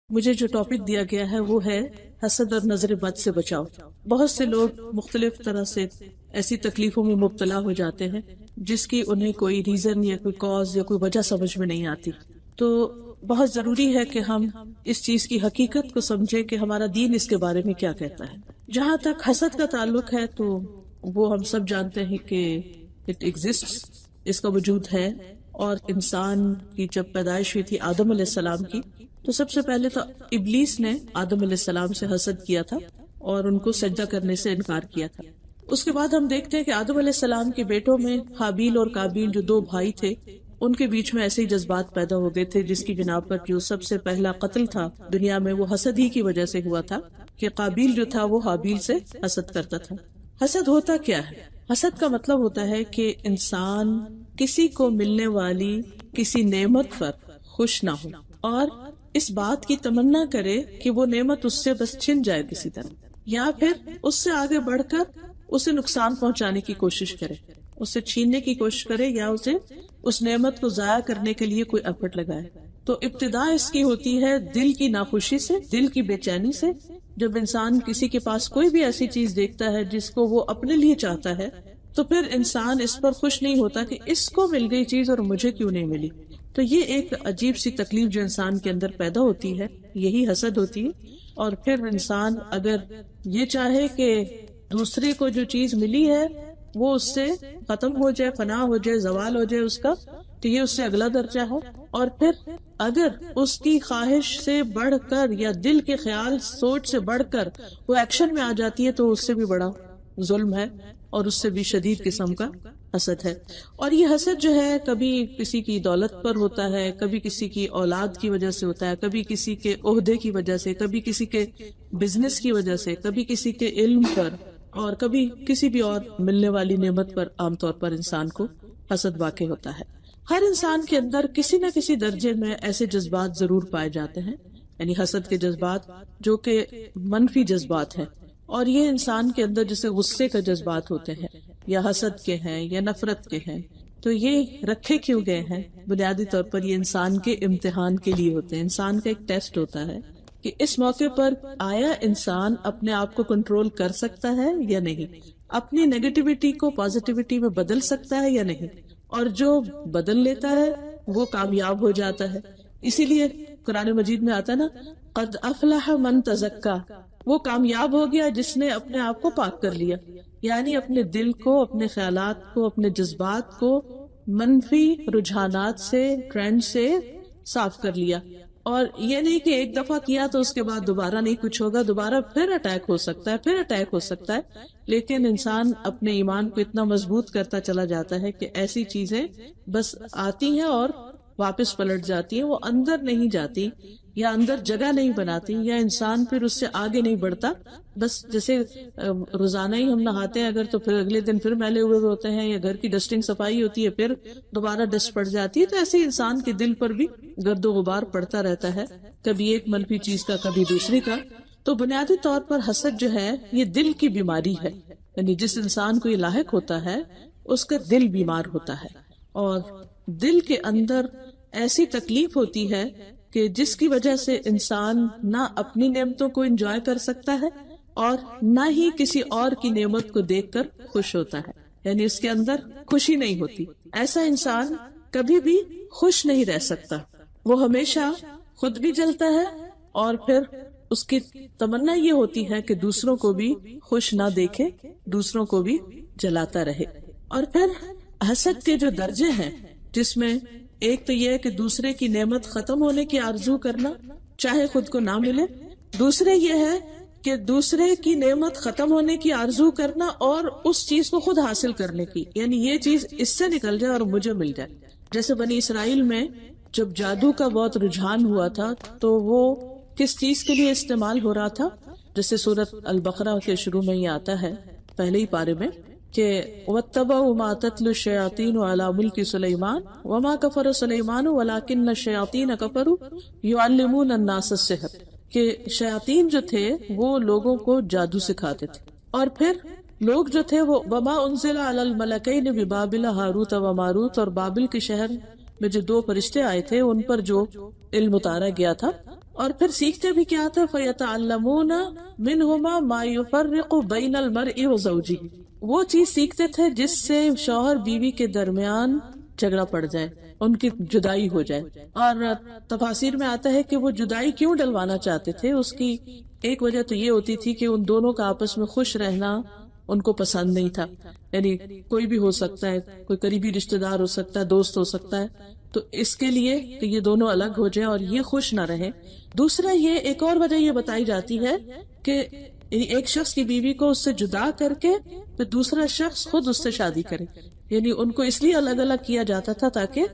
مجھے جو ٹاپک دیا گیا ہے وہ ہے حسد اور نظر بد سے بچاؤ۔ بہت سے لوگ مختلف طرح سے ایسی تکلیفوں میں مبتلا ہو جاتے ہیں جس کی انہیں کوئی ریزن یا کوئی کاز یا کوئی وجہ سمجھ میں نہیں آتی۔ تو بہت ضروری ہے کہ ہم اس چیز کی حقیقت کو سمجھیں کہ ہمارا دین اس کے بارے میں کیا کہتا ہے۔ جہاں تک حسد کا تعلق ہے تو وہ ہم سب جانتے ہیں کہ اٹ ایگزسٹس، اس کا وجود ہے۔ اور انسان کی جب پیدائش ہوئی تھی آدم علیہ السلام کی، تو سب سے پہلے تو ابلیس نے آدم علیہ السلام سے حسد کیا تھا اور ان کو سجدہ کرنے سے انکار کیا تھا۔ اس کے بعد ہم دیکھتے ہیں کہ آدم علیہ السلام کے بیٹوں میں حابیل اور قابیل جو دو بھائی تھے، ان کے بیچ میں ایسے ہی جذبات پیدا ہو گئے تھے، جس کی بنا پر جو سب سے پہلا قتل تھا دنیا میں وہ حسد ہی کی وجہ سے ہوا تھا کہ قابیل جو تھا وہ حابیل سے حسد کرتا تھا۔ حسد ہوتا کیا ہے؟ حسد کا مطلب ہوتا ہے کہ انسان کسی کو ملنے والی کسی نعمت پر خوش نہ ہو اور اس بات کی تمنا کرے کہ وہ نعمت اس سے بس چھن جائے کسی طرح، یا پھر اس سے آگے بڑھ کر اسے نقصان پہنچانے کی کوشش کرے، اسے چھیننے کی کوشش کرے، یا اسے اس نعمت کو ضائع کرنے کے لیے کوئی ایفرٹ لگائے۔ تو ابتدا اس کی ہوتی ہے دل کی ناخوشی سے، دل کی بے چینی سے۔ جب انسان کسی کے پاس کوئی بھی ایسی چیز دیکھتا ہے جس کو وہ اپنے لیے چاہتا ہے تو پھر انسان اس پر خوش نہیں ہوتا کہ اس کو مل گئی چیز اور مجھے کیوں نہیں ملی۔ تو یہ ایک عجیب سی تکلیف جو انسان کے اندر پیدا ہوتی ہے، یہی حسد ہوتی ہے۔ اور پھر انسان اگر یہ چاہے کہ دوسرے کو جو چیز ملی ہے وہ اس سے ختم ہو جائے، فنا ہو جائے، زوال ہو جائے اس کا، تو یہ اس سے اگلا درجہ ہے۔ اور پھر اگر اس کی خواہش سے بڑھ کر یا دل کے خیال سوچ سے بڑھ کر وہ ایکشن میں آ جاتی ہے تو اس سے بھی بڑا ظلم ہے اور اس سے بھی شدید قسم کا حسد ہے۔ اور یہ حسد جو ہے کبھی کسی کی دولت پر ہوتا ہے، کبھی کسی کی اولاد کی وجہ سے ہوتا ہے، کبھی کسی کے عہدے کی وجہ سے، کبھی کسی کے بزنس کی وجہ سے، کبھی کسی کے علم پر، اور کبھی کسی بھی اور ملنے والی نعمت پر عام طور پر انسان کو حسد واقع ہوتا ہے۔ ہر انسان کے اندر کسی نہ کسی درجے میں ایسے جذبات ضرور پائے جاتے ہیں، یعنی حسد کے جذبات جو کہ منفی جذبات ہیں، اور یہ انسان کے اندر جیسے غصے کا جذبات ہوتے ہیں یا حسد کے ہیں یا نفرت کے ہیں، تو یہ رکھے کیوں گئے ہیں؟ بنیادی طور پر یہ انسان کے امتحان کے لیے ہوتے ہیں، انسان کا ایک ٹیسٹ ہوتا ہے کہ اس موقع پر آیا انسان اپنے آپ کو کنٹرول کر سکتا ہے یا نہیں، اپنی نیگیٹیوٹی کو پازیٹیوٹی میں بدل سکتا ہے یا نہیں، اور جو بدل لیتا ہے وہ کامیاب ہو جاتا ہے۔ اسی لیے قرآن مجید میں آتا نا قد افلح من تزکا، وہ کامیاب ہو گیا جس نے اپنے آپ کو پاک کر لیا، یعنی اپنے دل کو، اپنے خیالات کو، اپنے جذبات کو منفی رجحانات سے، ٹرینڈ سے صاف کر لیا۔ اور یہ نہیں کہ ایک دفعہ کیا تو اس کے بعد دوبارہ نہیں کچھ ہوگا، دوبارہ پھر اٹیک ہو سکتا ہے، پھر اٹیک ہو سکتا ہے، لیکن انسان اپنے ایمان کو اتنا مضبوط کرتا چلا جاتا ہے کہ ایسی چیزیں بس آتی ہیں اور واپس پلٹ جاتی ہیں، وہ اندر نہیں جاتی یا اندر جگہ نہیں بناتی، یا انسان پھر اس سے آگے نہیں بڑھتا۔ بس جیسے روزانہ ہی ہم نہاتے ہیں اگر، تو پھر اگلے دن پھر میلے ہوئے ہوتے ہیں، یا گھر کی ڈسٹنگ صفائی ہوتی ہے پھر دوبارہ ڈسٹ پڑ جاتی ہے، تو ایسے انسان کے دل پر بھی گرد و غبار پڑتا رہتا ہے، کبھی ایک منفی چیز کا، کبھی دوسری کا۔ تو بنیادی طور پر حسد جو ہے یہ دل کی بیماری ہے، یعنی جس انسان کو یہ لاحق ہوتا ہے اس کا دل بیمار ہوتا ہے، اور دل کے اندر ایسی تکلیف ہوتی ہے کہ جس کی وجہ سے انسان نہ اپنی نعمتوں کو انجوائے کر سکتا ہے اور نہ ہی کسی اور کی نعمت کو دیکھ کر خوش ہوتا ہے، یعنی اس کے اندر خوشی نہیں ہوتی۔ ایسا انسان کبھی بھی خوش نہیں رہ سکتا، وہ ہمیشہ خود بھی جلتا ہے اور پھر اس کی تمنا یہ ہوتی ہے کہ دوسروں کو بھی خوش نہ دیکھے، دوسروں کو بھی جلاتا رہے۔ اور پھر حسد کے جو درجے ہیں، جس میں ایک تو یہ ہے کہ دوسرے کی نعمت ختم ہونے کی آرزو کرنا، چاہے خود کو نہ ملے، دوسرے یہ ہے کہ دوسرے کی نعمت ختم ہونے کی آرزو کرنا اور اس چیز کو خود حاصل کرنے کی، یعنی یہ چیز اس سے نکل جائے اور مجھے مل جائے۔ جیسے بنی اسرائیل میں جب جادو کا بہت رجحان ہوا تھا تو وہ کس چیز کے لیے استعمال ہو رہا تھا؟ جیسے سورۃ البقرہ کے شروع میں یہ آتا ہے پہلے ہی پارے میں کہ وَاتَّبَعُوا مَا تَتْلُو الشَّيَاطِينُ عَلَى مُلْكِ سُلَيْمَانَ وَمَا كَفَرَ سُلَيْمَانُ وَلَكِنَّ الشَّيَاطِينَ كَفَرُوا يُعَلِّمُونَ النَّاسَ السِّحْرَ، کہ شیاطین جو تھے وہ لوگوں کو جادو سکھاتے تھے، اور پھر لوگ جو تھے وہ وَمَا أُنزِلَ عَلَى الْمَلَكَيْنِ بِبَابِلَ ہاروت و ماروت، اور بابل کے شہر میں جو دو فرشتے آئے تھے ان پر جو علم اتارا گیا تھا، اور پھر سیکھتے بھی کیا تھا، فَيَتَعَلَّمُونَ مِنْهُمَا مَا يُفَرِّقُ بَيْنَ الْمَرْءِ وَزَوْجِهِ، وہ چیز سیکھتے تھے جس سے شوہر بیوی کے درمیان جھگڑا پڑ جائے، ان کی جدائی ہو جائے۔ اور تفاسیر میں آتا ہے کہ وہ جدائی کیوں ڈلوانا چاہتے تھے، اس کی ایک وجہ تو یہ ہوتی تھی کہ ان دونوں کا آپس میں خوش رہنا ان کو پسند نہیں تھا، یعنی کوئی بھی ہو سکتا ہے، کوئی قریبی رشتہ دار ہو سکتا ہے، دوست ہو سکتا ہے، تو اس کے لیے کہ یہ دونوں الگ ہو جائیں اور یہ خوش نہ رہے۔ دوسرا یہ ایک اور وجہ یہ بتائی جاتی ہے کہ ایک شخص کی بیوی کو اس سے جدا کر کے پھر دوسرا شخص خود اس سے شادی کرے، یعنی ان کو اس لیے الگ الگ کیا جاتا تھا تاکہ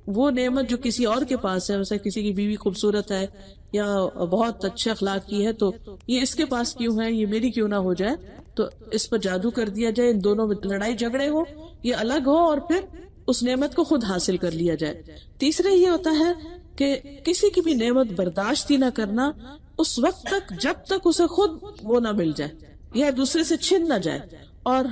وہ نعمت جو کسی اور کے پاس ہے، جیسے کسی کی بیوی خوبصورت ہے یا بہت اچھے اخلاق کی ہے تو یہ اس کے پاس کیوں ہے، یہ میری کیوں نہ ہو جائے، تو اس پر جادو کر دیا جائے، ان دونوں میں لڑائی جھگڑے ہو، یہ الگ ہو اور پھر اس نعمت کو خود حاصل کر لیا جائے۔ تیسرا یہ ہوتا ہے کہ کسی کی بھی نعمت برداشت ہی نہ کرنا اس وقت تک جب تک اسے خود وہ نہ مل جائے یا دوسرے سے چھن نہ جائے۔ اور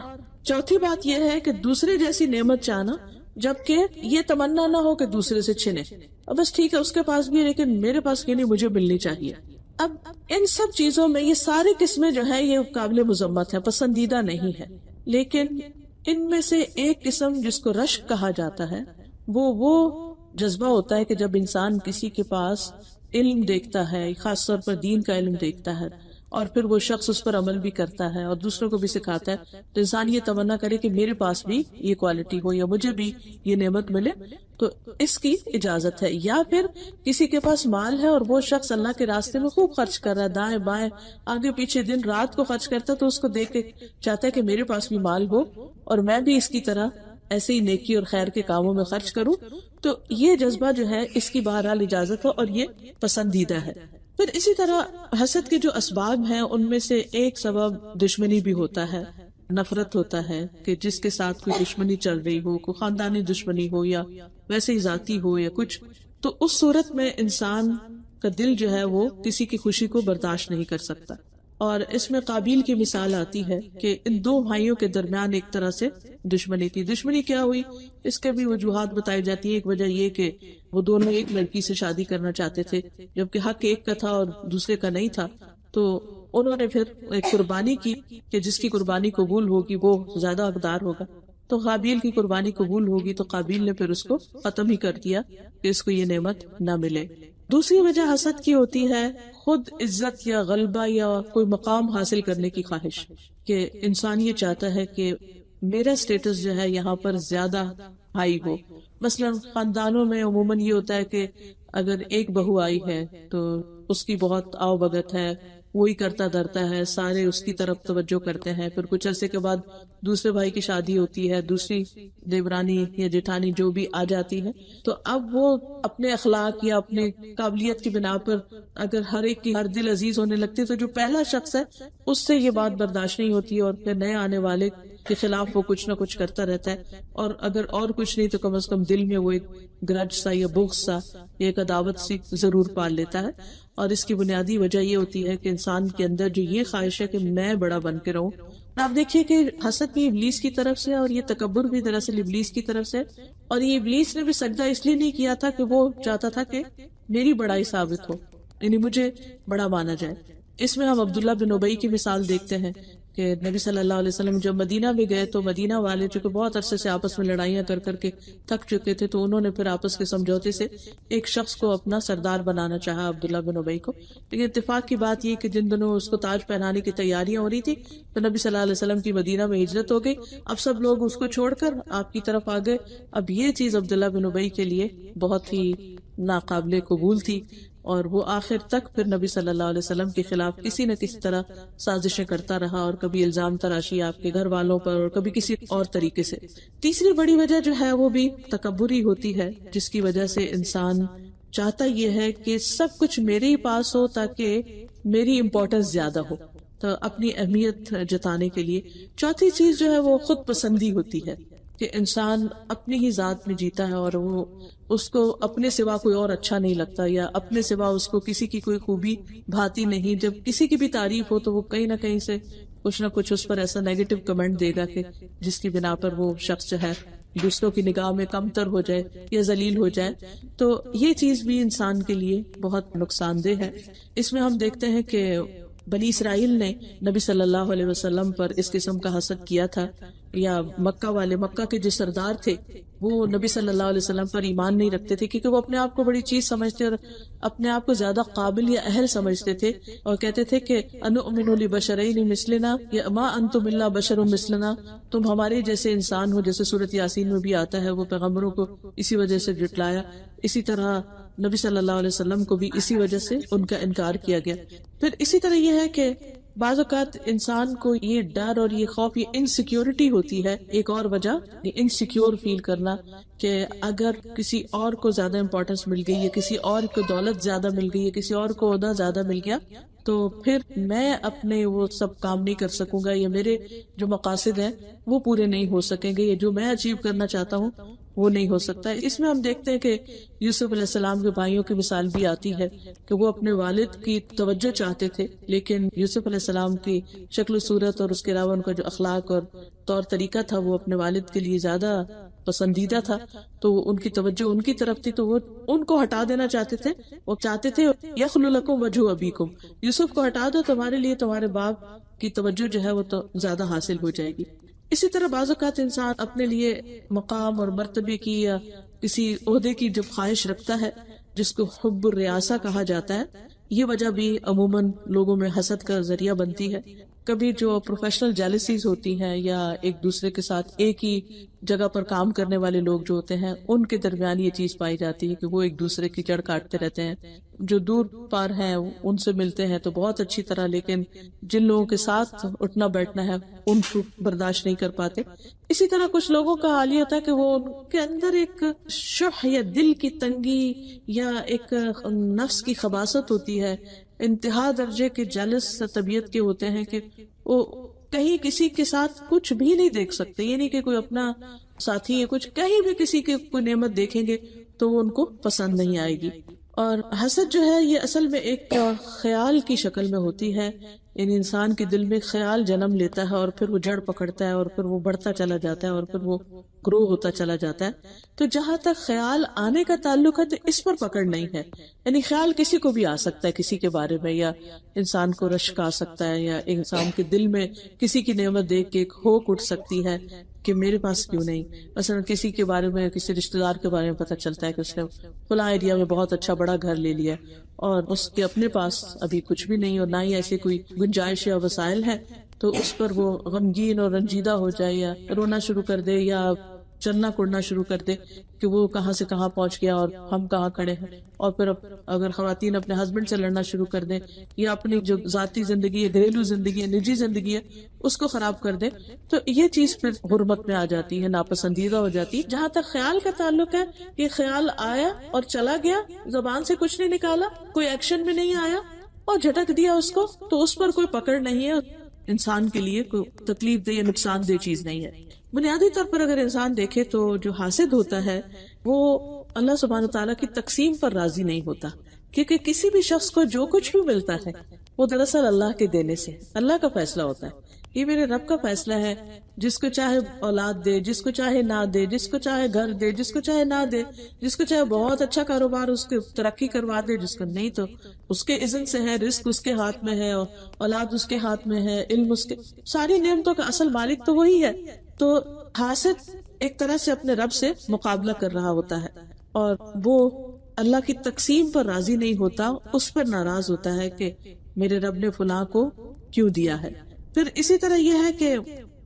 چوتھی بات یہ ہے کہ دوسرے جیسی نعمت چاہنا جبکہ یہ تمنا نہ ہو کہ دوسرے سے چھنے، اب بس ٹھیک ہے اس کے پاس بھی ہے لیکن میرے پاس کیوں نہیں، مجھے ملنی چاہیے۔ اب ان سب چیزوں میں یہ ساری قسمیں جو ہے یہ قابل مذمت ہے، پسندیدہ نہیں ہے، لیکن ان میں سے ایک قسم جس کو رشک کہا جاتا ہے وہ جذبہ ہوتا ہے کہ جب انسان کسی کے پاس علم دیکھتا ہے، خاص طور پر دین کا علم دیکھتا ہے اور پھر وہ شخص اس پر عمل بھی کرتا ہے اور دوسروں کو بھی سکھاتا ہے، تو انسان یہ تمنا کرے کہ میرے پاس بھی یہ کوالٹی ہو یا مجھے بھی یہ نعمت ملے، تو اس کی اجازت ہے۔ یا پھر کسی کے پاس مال ہے اور وہ شخص اللہ کے راستے میں خوب خرچ کر رہا ہے، دائیں بائیں آگے پیچھے دن رات کو خرچ کرتا ہے، تو اس کو دیکھ کے چاہتا ہے کہ میرے پاس بھی مال ہو اور میں بھی اس کی طرح ایسے ہی نیکی اور خیر کے کاموں میں خرچ کروں، تو یہ جذبہ جو ہے اس کی بہرحال اجازت ہو اور یہ پسندیدہ ہے۔ پھر اسی طرح حسد کے جو اسباب ہیں ان میں سے ایک سبب دشمنی بھی ہوتا ہے، نفرت ہوتا ہے کہ جس کے ساتھ کوئی دشمنی چل رہی ہو، کوئی خاندانی دشمنی ہو یا ویسے ہی ذاتی ہو یا کچھ، تو اس صورت میں انسان کا دل جو ہے وہ کسی کی خوشی کو برداشت نہیں کر سکتا۔ اور اس میں قابیل کی مثال آتی ہے کہ ان دو بھائیوں کے درمیان ایک طرح سے دشمنی تھی۔ دشمنی کیا ہوئی، اس کے بھی وجوہات بتائی جاتی ہیں۔ ایک وجہ یہ کہ وہ دونوں ایک لڑکی سے شادی کرنا چاہتے تھے جبکہ حق ایک کا تھا اور دوسرے کا نہیں تھا، تو انہوں نے پھر ایک قربانی کی کہ جس کی قربانی قبول ہوگی وہ زیادہ حقدار ہوگا، تو قابیل کی قربانی قبول ہوگی تو قابیل نے پھر اس کو ختم ہی کر دیا کہ اس کو یہ نعمت نہ ملے۔ دوسری وجہ حسد کی ہوتی ہے خود عزت یا غلبہ یا کوئی مقام حاصل کرنے کی خواہش، کہ انسان یہ چاہتا ہے کہ میرا سٹیٹس جو ہے یہاں پر زیادہ ہائی ہو۔ مثلا خاندانوں میں عموماً یہ ہوتا ہے کہ اگر ایک بہو آئی ہے تو اس کی بہت آؤ بھگت ہے، وہی کرتا دھرتا ہے، سارے اس کی طرف توجہ کرتے ہیں، پھر کچھ عرصے کے بعد دوسرے بھائی کی شادی ہوتی ہے، دوسری دیورانی یا جیٹھانی جو بھی آ جاتی ہے، تو اب وہ اپنے اخلاق یا اپنے قابلیت کی بنا پر اگر ہر ایک کی ہر دل عزیز ہونے لگتی ہے تو جو پہلا شخص ہے اس سے یہ بات برداشت نہیں ہوتی اور پھر نئے آنے والے کے خلاف وہ کچھ نہ کچھ کرتا رہتا ہے، اور اگر اور کچھ نہیں تو کم از کم دل میں وہ ایک گرج سا یا بغض سا یا ایک عداوت سی ضرور پال لیتا ہے۔ اور اس کی بنیادی وجہ یہ ہوتی ہے کہ انسان کے اندر جو یہ خواہش ہے کہ میں بڑا بن کے رہوں۔ آپ دیکھیے کہ حسد بھی ابلیس کی طرف سے اور یہ تکبر بھی دراصل ابلیس کی طرف سے، اور یہ ابلیس نے بھی سجدہ اس لیے نہیں کیا تھا کہ وہ چاہتا تھا کہ میری بڑائی ثابت ہو، یعنی مجھے بڑا مانا جائے۔ اس میں ہم عبداللہ بن ابی کی مثال دیکھتے ہیں کہ نبی صلی اللہ علیہ وسلم جب مدینہ میں گئے تو مدینہ والے چونکہ بہت عرصے سے آپس میں لڑائیاں کر کر کے تھک چکے تھے، تو انہوں نے پھر آپس کے سمجھوتے سے ایک شخص کو اپنا سردار بنانا چاہا، عبداللہ بن ابی کو۔ لیکن اتفاق کی بات یہ کہ جن دنوں اس کو تاج پہنانے کی تیاریاں ہو رہی تھی تو نبی صلی اللہ علیہ وسلم کی مدینہ میں ہجرت ہو گئی، اب سب لوگ اس کو چھوڑ کر آپ کی طرف آ گئے۔ اب یہ چیز عبداللہ بن ابی کے لیے بہت ہی ناقابل قبول تھی، اور وہ آخر تک پھر نبی صلی اللہ علیہ وسلم کے خلاف کسی نہ کسی طرح سازشیں کرتا رہا، اور کبھی الزام تراشی آپ کے گھر والوں پر اور کبھی کسی اور طریقے سے۔ تیسری بڑی وجہ جو ہے وہ بھی تکبری ہوتی ہے، جس کی وجہ سے انسان چاہتا یہ ہے کہ سب کچھ میرے ہی پاس ہو تاکہ میری امپورٹنس زیادہ ہو، تو اپنی اہمیت جتانے کے لیے۔ چوتھی چیز جو ہے وہ خود پسندی ہوتی ہے کہ انسان اپنی ہی ذات میں جیتا ہے اور وہ اس کو اپنے سوا کوئی اور اچھا نہیں لگتا، یا اپنے سوا اس کو کسی کی کوئی خوبی بھاتی نہیں۔ جب کسی کی بھی تعریف ہو تو وہ کہیں نہ کہیں سے کچھ نہ کچھ اس پر ایسا نیگیٹو کمنٹ دے گا کہ جس کی بنا پر وہ شخص جو ہے دوسروں کی نگاہ میں کمتر ہو جائے یا ذلیل ہو جائے، تو یہ چیز بھی انسان کے لیے بہت نقصان دہ ہے۔ اس میں ہم دیکھتے ہیں کہ بنی اسرائیل نے نبی صلی اللہ علیہ وسلم پر اس قسم کا حسد کیا تھا، یا مکہ والے، مکہ کے جو سردار تھے وہ نبی صلی اللہ علیہ وسلم پر ایمان نہیں رکھتے تھے، کیونکہ وہ اپنے آپ کو بڑی چیز سمجھتے اور اپنے آپ کو زیادہ قابل یا اہل سمجھتے تھے، اور کہتے تھے کہ انؤمن لبشرین مثلنا یا ما انتم الا بشر مثلنا، تم ہمارے جیسے انسان ہو، جیسے سورۃ یاسین میں بھی آتا ہے۔ وہ پیغمبروں کو اسی وجہ سے جھٹلایا، اسی طرح نبی صلی اللہ علیہ وسلم کو بھی اسی وجہ سے ان کا انکار کیا گیا۔ پھر اسی طرح یہ ہے کہ بعض اوقات انسان کو یہ ڈر اور یہ خوف، یہ انسیکیورٹی ہوتی ہے، ایک اور وجہ یہ انسیکیور فیل کرنا کہ اگر کسی اور کو زیادہ امپورٹنس مل گئی، یا کسی اور کو دولت زیادہ مل گئی، یا کسی اور کو عہدہ زیادہ مل گیا، تو پھر میں اپنے وہ سب کام نہیں کر سکوں گا، یا میرے جو مقاصد ہیں وہ پورے نہیں ہو سکیں گے، یا جو میں اچیو کرنا چاہتا ہوں وہ نہیں ہو سکتا۔ اس میں ہم دیکھتے ہیں کہ یوسف علیہ السلام کے بھائیوں کی مثال بھی آتی ہے کہ وہ اپنے والد کی توجہ چاہتے تھے، لیکن یوسف علیہ السلام کی شکل و صورت اور اس کے علاوہ ان کا جو اخلاق اور طور طریقہ تھا وہ اپنے والد کے لیے زیادہ پسندیدہ تھا، تو ان کی توجہ ان کی طرف تھی، تو وہ ان کو ہٹا دینا چاہتے تھے۔ وہ چاہتے تھے یخلو لکم وجہ ابیکم، یوسف کو ہٹا دو، تمہارے لیے تمہارے باپ کی توجہ جو ہے وہ تو زیادہ حاصل ہو جائے گی۔ اسی طرح بعض اوقات انسان اپنے لیے مقام اور مرتبے کی یا کسی عہدے کی جب خواہش رکھتا ہے، جس کو حب الریاسہ کہا جاتا ہے، یہ وجہ بھی عموماً لوگوں میں حسد کا ذریعہ بنتی ہے۔ کبھی جو پروفیشنل جیلسیز ہوتی ہیں، یا ایک دوسرے کے ساتھ ایک ہی جگہ پر کام کرنے والے لوگ جو ہوتے ہیں، ان کے درمیان یہ چیز پائی جاتی ہے کہ وہ ایک دوسرے کی جڑ کاٹتے رہتے ہیں۔ جو دور پار ہیں ان سے ملتے ہیں تو بہت اچھی طرح، لیکن جن لوگوں کے ساتھ اٹھنا بیٹھنا ہے ان کو برداشت نہیں کر پاتے۔ اسی طرح کچھ لوگوں کا حال یہ ہوتا ہے کہ وہ ان کے اندر ایک شح یا دل کی تنگی یا ایک نفس کی خباثت ہوتی ہے، انتہا درجے کے جالس طبیعت کے ہوتے ہیں کہ وہ کہیں کسی کے ساتھ کچھ بھی نہیں دیکھ سکتے، یہ نہیں کہ کوئی اپنا ساتھی ہے کچھ، کہیں بھی کسی کی کوئی نعمت دیکھیں گے تو وہ ان کو پسند نہیں آئے گی۔ اور حسد جو ہے یہ اصل میں ایک خیال کی شکل میں ہوتی ہے، یعنی انسان کے دل میں خیال جنم لیتا ہے اور پھر وہ جڑ پکڑتا ہے اور پھر وہ بڑھتا چلا جاتا ہے اور پھر وہ گرو ہوتا چلا جاتا ہے۔ تو جہاں تک خیال آنے کا تعلق ہے تو اس پر پکڑ نہیں ہے، یعنی خیال کسی کو بھی آ سکتا ہے کسی کے بارے میں، یا انسان کو رشک آ سکتا ہے، یا انسان کے دل میں کسی کی نعمت دیکھ کے ایک ہوک اٹھ سکتی ہے کہ میرے پاس کیوں نہیں۔ مثلا کسی کے بارے میں، کسی رشتہ دار کے بارے میں پتہ چلتا ہے کہ اس نے فلاں ایریا میں بہت اچھا بڑا گھر لے لیا اور اس کے اپنے پاس ابھی کچھ بھی نہیں اور نہ ہی ایسی کوئی گنجائش یا وسائل ہے، تو اس پر وہ غمگین اور رنجیدہ ہو جائے، یا رونا شروع کر دے، یا چلنا کڑنا شروع کر دے کہ وہ کہاں سے کہاں پہنچ گیا اور ہم کہاں کھڑے ہیں۔ اور پھر اگر خواتین اپنے ہسبینڈ سے لڑنا شروع کر دیں، یا اپنی جو ذاتی زندگی ہے، گھریلو زندگی ہے، نجی زندگی ہے، اس کو خراب کر دیں، تو یہ چیز پھر حرمت میں آ جاتی ہے، ناپسندیدہ ہو جاتی ہے۔ جہاں تک خیال کا تعلق ہے، یہ خیال آیا اور چلا گیا، زبان سے کچھ نہیں نکالا، کوئی ایکشن میں نہیں آیا اور جھٹک دیا اس کو، تو اس پر کوئی پکڑ نہیں ہے، انسان کے لیے کوئی تکلیف دہ یا نقصان دہ چیز نہیں ہے۔ بنیادی طور پر اگر انسان دیکھے تو جو حاسد ہوتا ہے وہ اللہ سبحانہ تعالیٰ کی تقسیم پر راضی نہیں ہوتا، کیونکہ کسی بھی شخص کو جو کچھ بھی ملتا ہے وہ دراصل اللہ کے دینے سے، اللہ کا فیصلہ ہوتا ہے، یہ میرے رب کا فیصلہ ہے، جس کو چاہے اولاد دے، جس کو چاہے نہ دے، جس کو چاہے گھر دے، جس کو چاہے نہ دے، جس کو چاہے بہت اچھا کاروبار اس کے ترقی کروا دے، جس کو نہیں تو اس کے اذن سے ہے، رزق اس کے ہاتھ میں ہے، اولاد اس کے ہاتھ میں ہے، علم اس کے، ساری نعمتوں کا اصل مالک تو وہی ہے۔ تو حاسد ایک طرح سے اپنے رب سے مقابلہ کر رہا ہوتا ہے اور وہ اللہ کی تقسیم پر راضی نہیں ہوتا، اس پر ناراض ہوتا ہے کہ میرے رب نے فلاں کو کیوں دیا ہے۔ پھر اسی طرح یہ ہے کہ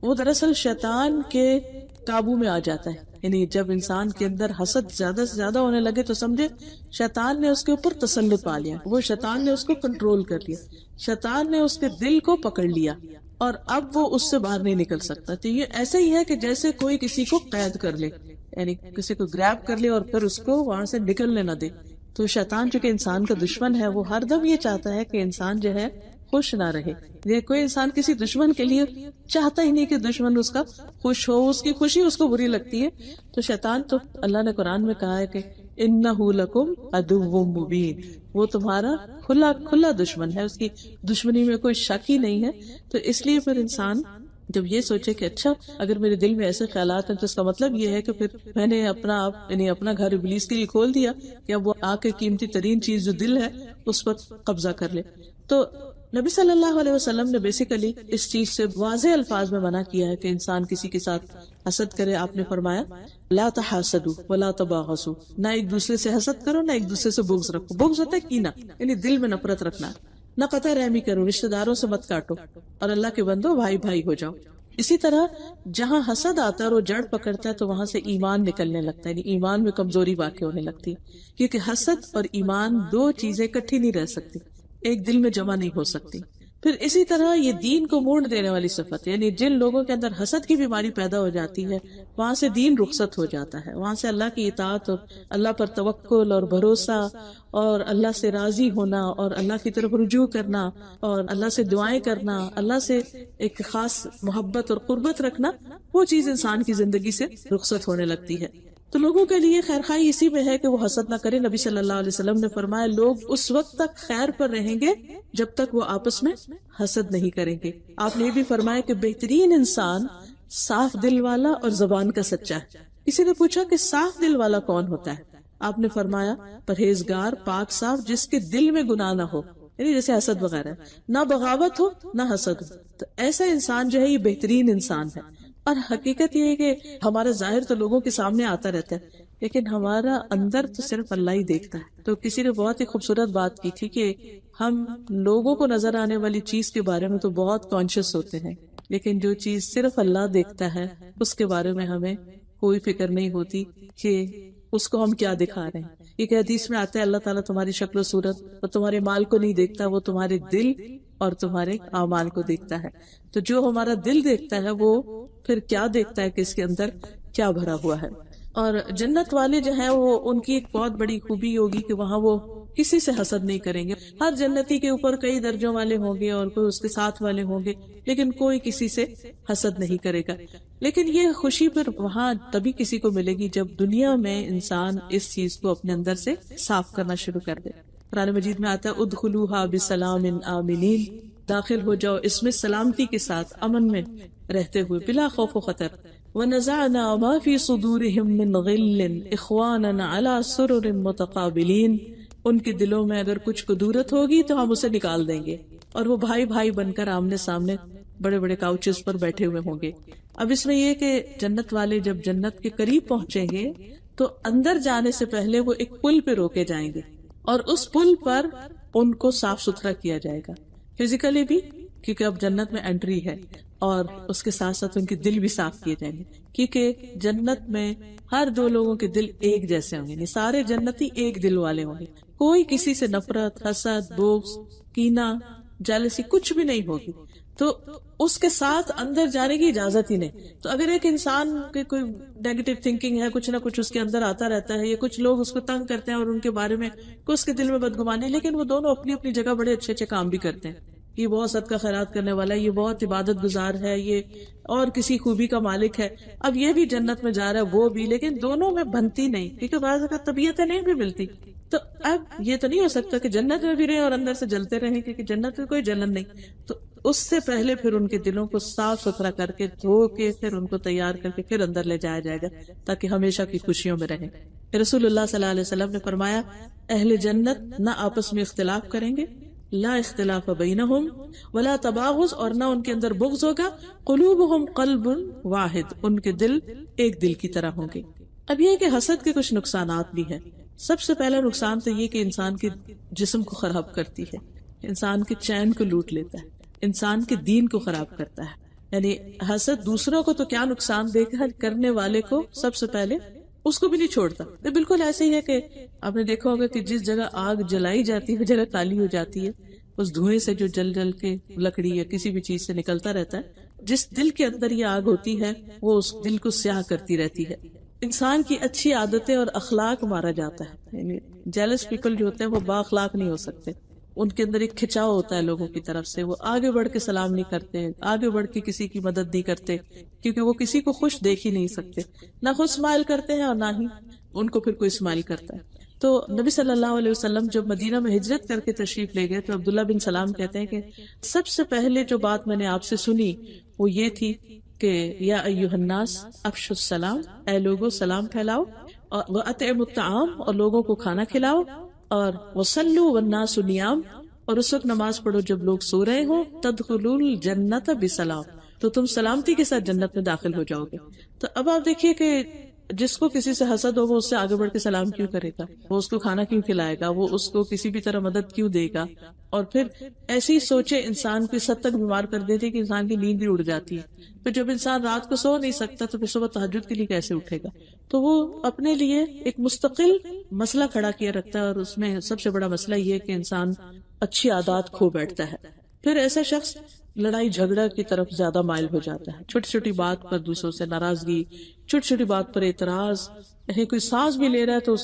وہ دراصل شیطان کے قابو میں آ جاتا ہے، یعنی جب انسان کے اندر حسد زیادہ سے زیادہ ہونے لگے تو سمجھے شیطان نے اس کے اوپر تسلط پا لیا، وہ شیطان نے اس کو کنٹرول کر لیا، شیطان نے اس کے دل کو پکڑ لیا اور اب وہ اس سے باہر نہیں نکل سکتا۔ تو یہ ایسے ہی ہے کہ جیسے کوئی کسی کو قید کر لے، یعنی کسی کو گریب کر لے اور پھر اس کو وہاں سے نکلنے نہ دے۔ تو شیطان چونکہ انسان کا دشمن ہے، وہ ہر دم یہ چاہتا ہے کہ انسان جو ہے خوش نہ رہے۔ یہ کوئی انسان کسی دشمن کے لیے چاہتا ہی نہیں کہ دشمن اس کا خوش ہو، اس کی خوشی اس کو بری لگتی ہے۔ تو شیطان تو اللہ نے قرآن میں کہا ہے کہ اِنَّهُ لَكُمْ عَدُوٌّ مُبِينٌ، وہ تمہارا کھلا دشمن ہے، اس کی دشمنی میں کوئی شک ہی نہیں ہے۔ تو اس لیے پھر انسان جب یہ سوچے کہ اچھا اگر میرے دل میں ایسے خیالات ہیں تو اس کا مطلب یہ ہے کہ پھر میں نے اپنا آپ یعنی اپنا گھر ابلیس کے لیے کھول دیا کہ اب وہ آ کے قیمتی ترین چیز جو دل ہے اس پر قبضہ کر لے. تو نبی صلی اللہ علیہ وسلم نے بیسیکلی اس چیز سے واضح الفاظ میں منع کیا ہے کہ انسان کسی کے ساتھ حسد کرے. آپ نے فرمایا لا تحاسدوا ولا تباغضوا، نہ ایک دوسرے سے حسد کرو نہ ایک دوسرے سے بغض رکھو. بغض ہوتا ہے کینہ، یعنی دل میں نفرت رکھنا. نہ قطع رحمی کرو، رشتہ داروں سے مت کاٹو، اور اللہ کے بندو بھائی بھائی ہو جاؤ. اسی طرح جہاں حسد آتا ہے اور وہ جڑ پکڑتا ہے تو وہاں سے ایمان نکلنے لگتا ہے، یعنی ایمان میں کمزوری واقع ہونے لگتی ہے. کیونکہ حسد اور ایمان دو چیزیں اکٹھی نہیں رہ سکتی، ایک دل میں جمع نہیں ہو سکتی. پھر اسی طرح یہ دین کو موڑ دینے والی صفت، یعنی جن لوگوں کے اندر حسد کی بیماری پیدا ہو جاتی ہے وہاں سے دین رخصت ہو جاتا ہے، وہاں سے اللہ کی اطاعت اور اللہ پر توکل اور بھروسہ اور اللہ سے راضی ہونا اور اللہ کی طرف رجوع کرنا اور اللہ سے دعائیں کرنا، اللہ سے ایک خاص محبت اور قربت رکھنا، وہ چیز انسان کی زندگی سے رخصت ہونے لگتی ہے. تو لوگوں کے لیے خیر خواہی اسی میں ہے کہ وہ حسد نہ کرے. نبی صلی اللہ علیہ وسلم نے فرمایا لوگ اس وقت تک خیر پر رہیں گے جب تک وہ آپس میں حسد نہیں کریں گے. آپ نے یہ بھی فرمایا کہ بہترین انسان صاف دل والا اور زبان کا سچا ہے. کسی نے پوچھا کہ صاف دل والا کون ہوتا ہے؟ آپ نے فرمایا پرہیزگار، پاک صاف، جس کے دل میں گناہ نہ ہو، یعنی جیسے حسد وغیرہ، نہ بغاوت ہو نہ حسد ہو. تو ایسا انسان جو ہے یہ بہترین انسان ہے. اور حقیقت یہ ہے کہ ہمارا ظاہر تو لوگوں کے سامنے آتا رہتا ہے لیکن ہمارا اندر تو صرف اللہ ہی دیکھتا ہے. تو کسی نے بہت ہی خوبصورت بات کی تھی کہ ہم لوگوں کو نظر آنے والی چیز کے بارے میں تو بہت کانشیس ہوتے ہیں لیکن جو چیز صرف اللہ دیکھتا ہے اس کے بارے میں ہمیں کوئی فکر نہیں ہوتی کہ اس کو ہم کیا دکھا رہے ہیں. ایک حدیث میں آتا ہے اللہ تعالیٰ تمہاری شکل و صورت اور تمہارے مال کو نہیں دیکھتا، وہ تمہارے دل اور تمہارے اعمال کو دیکھتا ہے. تو جو ہمارا دل دیکھتا ہے وہ پھر کیا دیکھتا ہے کہ اس کے اندر کیا بھرا ہوا ہے. اور جنت والے جو ہیں وہ ان کی ایک بہت بڑی خوبی ہوگی کہ وہاں وہ کسی سے حسد نہیں کریں گے. ہر جنتی کے اوپر کئی درجوں والے ہوں گے اور کوئی اس کے ساتھ والے ہوں گے لیکن کوئی کسی سے حسد نہیں کرے گا. لیکن یہ خوشی پھر وہاں تبھی کسی کو ملے گی جب دنیا میں انسان اس چیز کو اپنے اندر سے صاف کرنا شروع کر دے. قرآن مجید میں آتا ہے ادخلوها بسلام آمنین، داخل ہو جاؤ اس میں سلامتی کے ساتھ، امن میں رہتے ہوئے، بلا خوف و خطر. وَنَزَعْنَا مَا فِي صُدُورِهِم مِّن غِلٍّ إِخْوَانًا عَلَى سُرُرٍ مُتَقَابِلِينَ. ان کے دلوں میں اگر کچھ قدورت ہوگی تو ہم اسے نکال دیں گے اور وہ بھائی بھائی بن کر آمنے سامنے بڑے بڑے کاؤچز پر بیٹھے ہوئے ہوں گے. اب اس میں یہ کہ جنت والے جب جنت کے قریب پہنچیں گے تو اندر جانے سے پہلے وہ ایک پل پہ روکے جائیں گے اور اس پل پر ان کو صاف ستھرا کیا جائے گا فزیکلی بھی، کیونکہ اب جنت میں انٹری ہے، اور اس کے ساتھ ساتھ ان کے دل بھی صاف کیے جائیں گے کیونکہ جنت میں ہر دو لوگوں کے دل ایک جیسے ہوں گے. سارے جنتی ایک دل والے ہوں گے، کوئی کسی سے نفرت، حسد، بغض، کینہ، جالسی کچھ بھی نہیں ہوگی. تو اس کے ساتھ اندر جانے کی اجازت ہی نہیں. تو اگر ایک انسان کے کوئی نیگیٹو تھنکنگ ہے، کچھ نہ کچھ اس کے اندر آتا رہتا ہے، یا کچھ لوگ اس کو تنگ کرتے ہیں اور ان کے بارے میں اس کے دل میں بدگمانی، لیکن وہ دونوں اپنی اپنی جگہ بڑے اچھے اچھے کام بھی کرتے ہیں. یہ بہت صدقہ خیرات کرنے والا ہے، یہ بہت عبادت گزار ہے، یہ اور کسی خوبی کا مالک ہے. اب یہ بھی جنت میں جا رہا ہے، وہ بھی، لیکن دونوں میں بنتی نہیں کیونکہ بعض اوقات طبیعتیں نہیں بھی ملتی. تو اب یہ تو نہیں ہو سکتا کہ جنت میں بھی رہیں اور اندر سے جلتے رہیں کیونکہ جنت میں کوئی جلن نہیں. تو اس سے پہلے پھر ان کے دلوں کو صاف ستھرا کر کے دھو کے پھر ان کو تیار کر کے پھر اندر لے جایا جائے گا تاکہ ہمیشہ کی خوشیوں میں رہیں. رسول اللہ صلی اللہ علیہ وسلم نے فرمایا اہل جنت نہ آپس میں اختلاف کریں گے، لا اختلاف بینہم ولا تباغض، اور نہ ان کے اندر بغض ہوگا. قلوبہم قلب واحد، ان کے دل ایک دل کی طرح ہوں گے. اب یہ کہ حسد کے کچھ نقصانات بھی ہیں. سب سے پہلا نقصان تو یہ کہ انسان کے جسم کو خراب کرتی ہے، انسان کے چین کو لوٹ لیتا ہے، انسان کے دین کو خراب کرتا ہے. یعنی حسد دوسروں کو تو کیا نقصان دے گا، کرنے والے کو سب سے پہلے اس کو بھی نہیں چھوڑتا. تو بالکل ایسے ہی ہے کہ آپ نے دیکھا ہوگا کہ جس جگہ آگ جلائی جاتی ہے جگہ کالی ہو جاتی ہے، اس دھوئیں سے جو جل جل کے لکڑی یا کسی بھی چیز سے نکلتا رہتا ہے، جس دل کے اندر یہ آگ ہوتی ہے وہ اس دل کو سیاہ کرتی رہتی ہے. انسان کی اچھی عادتیں اور اخلاق مارا جاتا ہے. یعنی جیلس پیپل جو ہوتے ہیں وہ با اخلاق نہیں ہو سکتے، ان کے اندر ایک کھچاؤ ہوتا ہے لوگوں کی طرف سے، وہ آگے بڑھ کے سلام نہیں کرتے، آگے بڑھ کے کسی کی مدد نہیں کرتے کیونکہ وہ کسی کو خوش دیکھ ہی نہیں سکتے، نہ خود اسمائل کرتے ہیں اور نہ ہی ان کو پھر کوئی اسمائل کرتا ہے. تو نبی صلی اللہ علیہ وسلم جب مدینہ میں ہجرت کر کے تشریف لے گئے تو عبداللہ بن سلام کہتے ہیں کہ سب سے پہلے جو بات میں نے آپ سے سنی وہ یہ تھی کہ یا ایھا الناس افشوا السلام، اے لوگو سلام پھیلاؤ، اور واطعموا الطعام، اور لوگوں کو کھانا کھلاؤ، اور وصلوا والناس نیام، اور اس وقت نماز پڑھو جب لوگ سو رہے ہوں، تدخلوا الجنۃ بسلام، تو تم سلامتی کے ساتھ جنت میں داخل ہو جاؤ گے۔ تو اب آپ دیکھیے کہ جس کو کسی سے حسد ہو وہ اس سے آگے بڑھ کے سلام کیوں کرے گا، وہ اس کو کھانا کیوں کھلائے گا، وہ اس کو کسی بھی طرح مدد کیوں دے گا، اور پھر ایسی سوچے انسان کو اس حد تک بیمار کر دیتی کہ انسان کی نیند بھی اڑ جاتی ہے۔ پھر جب انسان رات کو سو نہیں سکتا تو پھر صبح تہجد کے لیے کیسے اٹھے گا؟ تو وہ اپنے لیے ایک مستقل مسئلہ کھڑا کیا رکھتا ہے، اور اس میں سب سے بڑا مسئلہ یہ ہے کہ انسان اچھی عادات کھو بیٹھتا ہے۔ پھر ایسا شخص لڑائی جھگڑا کی طرف زیادہ مائل ہو جاتا ہے، چھوٹی چھوٹی بات پر دوسروں سے ناراضگی، چھوٹی چھوٹی بات پر اعتراض، کوئی سانس بھی لے رہا ہے تو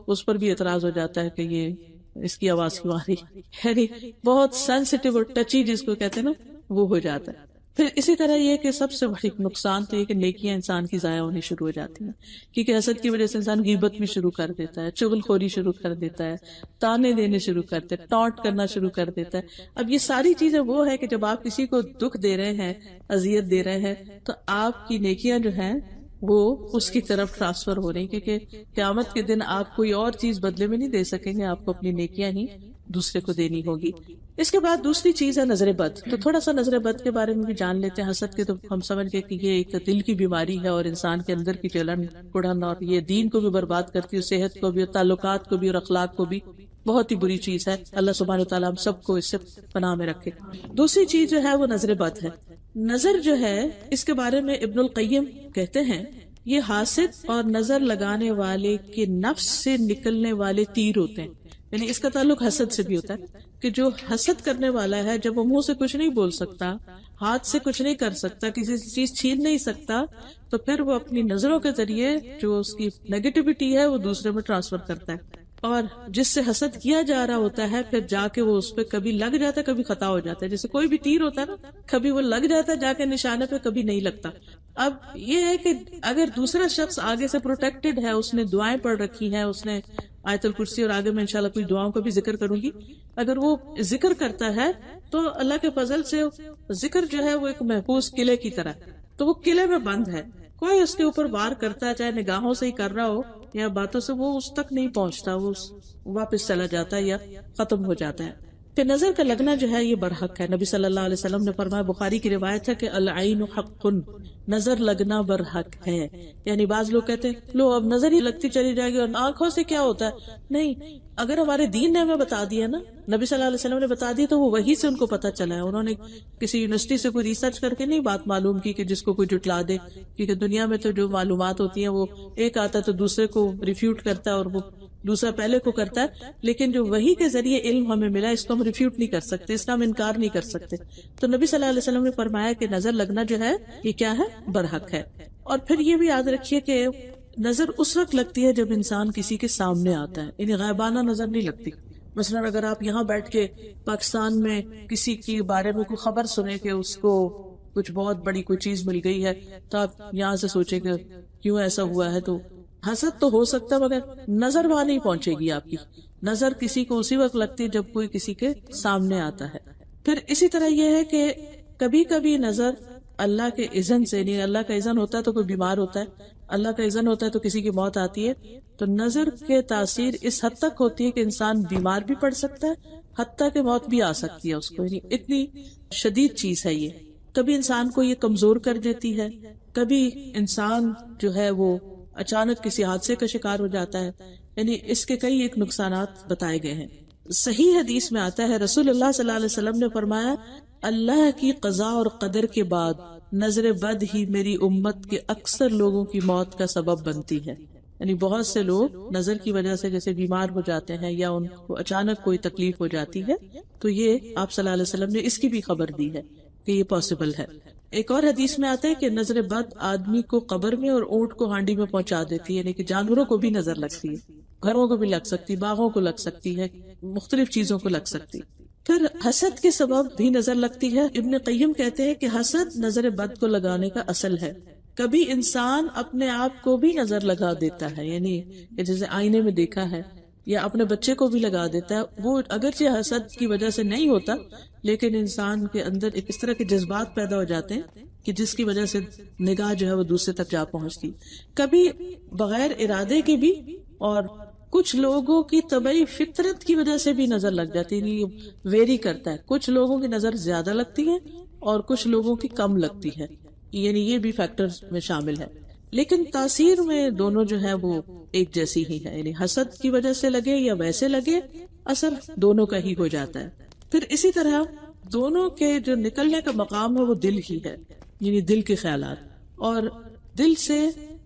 اس پر بھی اعتراض ہو جاتا ہے کہ یہ اس کی آواز کیوں آ رہی، یعنی بہت سینسیٹیو اور ٹچی جس کو کہتے ہیں نا وہ ہو جاتا ہے۔ پھر اسی طرح یہ کہ سب سے بڑی نقصان تو یہ کہ نیکیاں انسان کی ضائع ہونی شروع ہو جاتی ہیں، کیونکہ حسد کی وجہ سے انسان غیبت بھی شروع کر دیتا ہے، چغل خوری شروع کر دیتا ہے، تانے دینے شروع کرتے ہیں، ٹانٹ کرنا شروع کر دیتا ہے۔ اب یہ ساری چیزیں وہ ہے کہ جب آپ کسی کو دکھ دے رہے ہیں، اذیت دے رہے ہیں، تو آپ کی نیکیاں جو ہیں وہ اس کی طرف ٹرانسفر ہو رہی، کیونکہ قیامت کے دن آپ کوئی اور چیز بدلے میں نہیں دے سکیں گے، آپ کو اپنی نیکیاں ہی دوسرے کو دینی ہوگی۔ اس کے بعد دوسری چیز ہے نظر بد، تو تھوڑا سا نظر بد کے بارے میں بھی جان لیتے ہیں۔ حسد کے تو ہم سمجھ گئے کہ یہ ایک دل کی بیماری ہے، اور انسان کے اندر کی جلن کڑن، اور یہ دین کو بھی برباد کرتی ہے، صحت کو بھی، اور تعلقات کو بھی، اور اخلاق کو بھی۔ بہت ہی بری چیز ہے، اللہ سبحانہ وتعالیٰ ہم سب کو اس سے پناہ میں رکھے۔ دوسری چیز جو ہے وہ نظر بد ہے۔ نظر جو ہے اس کے بارے میں ابن القیم کہتے ہیں یہ حاسد اور نظر لگانے والے کے نفس سے نکلنے والے تیر ہوتے ہیں، یعنی اس کا تعلق حسد سے بھی ہوتا ہے کہ جو حسد کرنے والا ہے جب وہ منہ سے کچھ نہیں بول سکتا، ہاتھ سے کچھ نہیں کر سکتا، کسی چیز چھین نہیں سکتا، تو پھر وہ اپنی نظروں کے ذریعے جو اس کی نیگیٹیوٹی ہے وہ دوسرے میں ٹرانسفر کرتا ہے، اور جس سے حسد کیا جا رہا ہوتا ہے پھر جا کے وہ اس پہ کبھی لگ جاتا ہے کبھی خطا ہو جاتا ہے۔ جیسے کوئی بھی تیر ہوتا ہے نا، کبھی وہ لگ جاتا ہے جا کے نشانے پہ، کبھی نہیں لگتا۔ اب یہ ہے کہ اگر دوسرا شخص آگے سے پروٹیکٹڈ ہے، اس نے دعائیں پڑھ رکھی ہیں، اس نے آیت الکرسی، اور آگے میں انشاءاللہ کچھ دعاؤں کا بھی ذکر کروں گی، اگر وہ ذکر کرتا ہے تو اللہ کے فضل سے ذکر جو ہے وہ ایک محفوظ قلعے کی طرح، تو وہ قلعے میں بند ہے، کوئی اس کے اوپر وار کرتا ہے چاہے نگاہوں سے ہی کر رہا ہو یا باتوں سے، وہ اس تک نہیں پہنچتا، وہ واپس چلا جاتا ہے یا ختم ہو جاتا ہے۔ پھر نظر کا لگنا جو ہے یہ برحق ہے۔ نبی صلی اللہ علیہ وسلم نے فرمایا، بخاری کی روایت ہے کہ العین حق، نظر لگنا برحق ہے، یعنی بعض لوگ کہتے ہیں لو اب نظر ہی لگتی چلی جائے گی اور آنکھوں سے کیا ہوتا ہے، نہیں، اگر ہمارے دین نے ہمیں بتا دیا نا، نبی صلی اللہ علیہ وسلم نے بتا دیا، تو وہ وہی سے ان کو پتا چلا ہے، انہوں نے کسی یونیورسٹی سے کوئی ریسرچ کر کے نہیں بات معلوم کی کہ جس کو کوئی جٹلا دے، کیونکہ دنیا میں تو جو معلومات ہوتی ہیں وہ ایک آتا ہے تو دوسرے کو ریفیوٹ کرتا ہے اور وہ دوسرا پہلے کو کرتا ہے، لیکن جو وحی کے ذریعے علم ہمیں ملا اس کو ہم ریفیوٹ نہیں کر سکتے، اس کا ہم انکار نہیں کر سکتے۔ تو نبی صلی اللہ علیہ وسلم نے فرمایا کہ نظر لگنا جو ہے یہ کیا ہے، برحق ہے۔ اور پھر یہ بھی یاد رکھیے کہ نظر اس وقت لگتی ہے جب انسان کسی کے سامنے آتا ہے، یعنی غائبانہ نظر نہیں لگتی۔ مثلا اگر آپ یہاں بیٹھ کے پاکستان میں کسی کے بارے میں کوئی خبر سنے کہ اس کو کچھ بہت بڑی کوئی چیز مل گئی ہے، تو آپ یہاں سے سوچیں کہ کیوں ایسا ہوا ہے، تو حسد تو ہو سکتا ہے مگر نظر وہاں نہیں پہنچے گی آپ کی۔ نظر کسی کو اسی وقت لگتی ہے جب کوئی کسی کے سامنے آتا ہے۔ پھر اسی طرح یہ ہے کہ کبھی کبھی نظر اللہ کے اذن سے، نہیں اللہ کا اذن ہوتا ہے تو کوئی بیمار ہوتا ہے، اللہ کا اذن ہوتا ہے تو کسی کی موت آتی ہے، تو نظر کے تاثیر اس حد تک ہوتی ہے کہ انسان بیمار بھی پڑ سکتا ہے، حتیٰ کہ موت بھی آ سکتی ہے اس کو، یعنی اتنی شدید چیز ہے یہ۔ کبھی انسان کو یہ کمزور کر دیتی ہے، کبھی انسان جو ہے وہ اچانک کسی حادثے کا شکار ہو جاتا ہے، یعنی اس کے کئی ایک نقصانات بتائے گئے ہیں۔ صحیح حدیث میں آتا ہے، رسول اللہ صلی اللہ علیہ وسلم نے فرمایا، اللہ کی قضاء اور قدر کے بعد نظر بد ہی میری امت کے اکثر لوگوں کی موت کا سبب بنتی ہے، یعنی بہت سے لوگ نظر کی وجہ سے جیسے بیمار ہو جاتے ہیں یا ان کو اچانک کوئی تکلیف ہو جاتی ہے، تو یہ آپ صلی اللہ علیہ وسلم نے اس کی بھی خبر دی ہے کہ یہ پاسبل ہے۔ ایک اور حدیث میں آتا ہے کہ نظر بد آدمی کو قبر میں اور اونٹ کو ہانڈی میں پہنچا دیتی ہے، یعنی کہ جانوروں کو بھی نظر لگتی ہے، گھروں کو بھی لگ سکتی، باغوں کو لگ سکتی ہے، مختلف چیزوں کو لگ سکتی۔ پھر حسد کے سبب بھی نظر لگتی ہے۔ ابن قیم کہتے ہیں کہ حسد نظر بد کو لگانے کا اصل ہے۔ کبھی انسان اپنے آپ کو بھی نظر لگا دیتا ہے، یعنی جیسے آئینے میں دیکھا ہے یا اپنے بچے کو بھی لگا دیتا ہے. وہ اگرچہ حسد کی وجہ سے نہیں ہوتا لیکن انسان کے اندر ایک اس طرح کے جذبات پیدا ہو جاتے ہیں کہ جس کی وجہ سے نگاہ جو ہے وہ دوسرے تک جا پہنچتی. کبھی بغیر ارادے کے بھی، اور کچھ لوگوں کی طبعی فطرت کی وجہ سے بھی نظر لگ جاتی ہے. یہ ویری کرتا ہے، کچھ لوگوں کی نظر زیادہ لگتی ہے اور کچھ لوگوں کی کم لگتی ہے، یعنی یہ بھی فیکٹرز میں شامل ہے. لیکن تاثیر میں دونوں جو ہے وہ ایک جیسی ہی ہے، یعنی حسد کی وجہ سے لگے یا ویسے لگے اثر دونوں کا ہی ہو جاتا ہے. پھر اسی طرح دونوں کے جو نکلنے کا مقام ہے وہ دل ہی ہے، یعنی دل کے خیالات، اور دل سے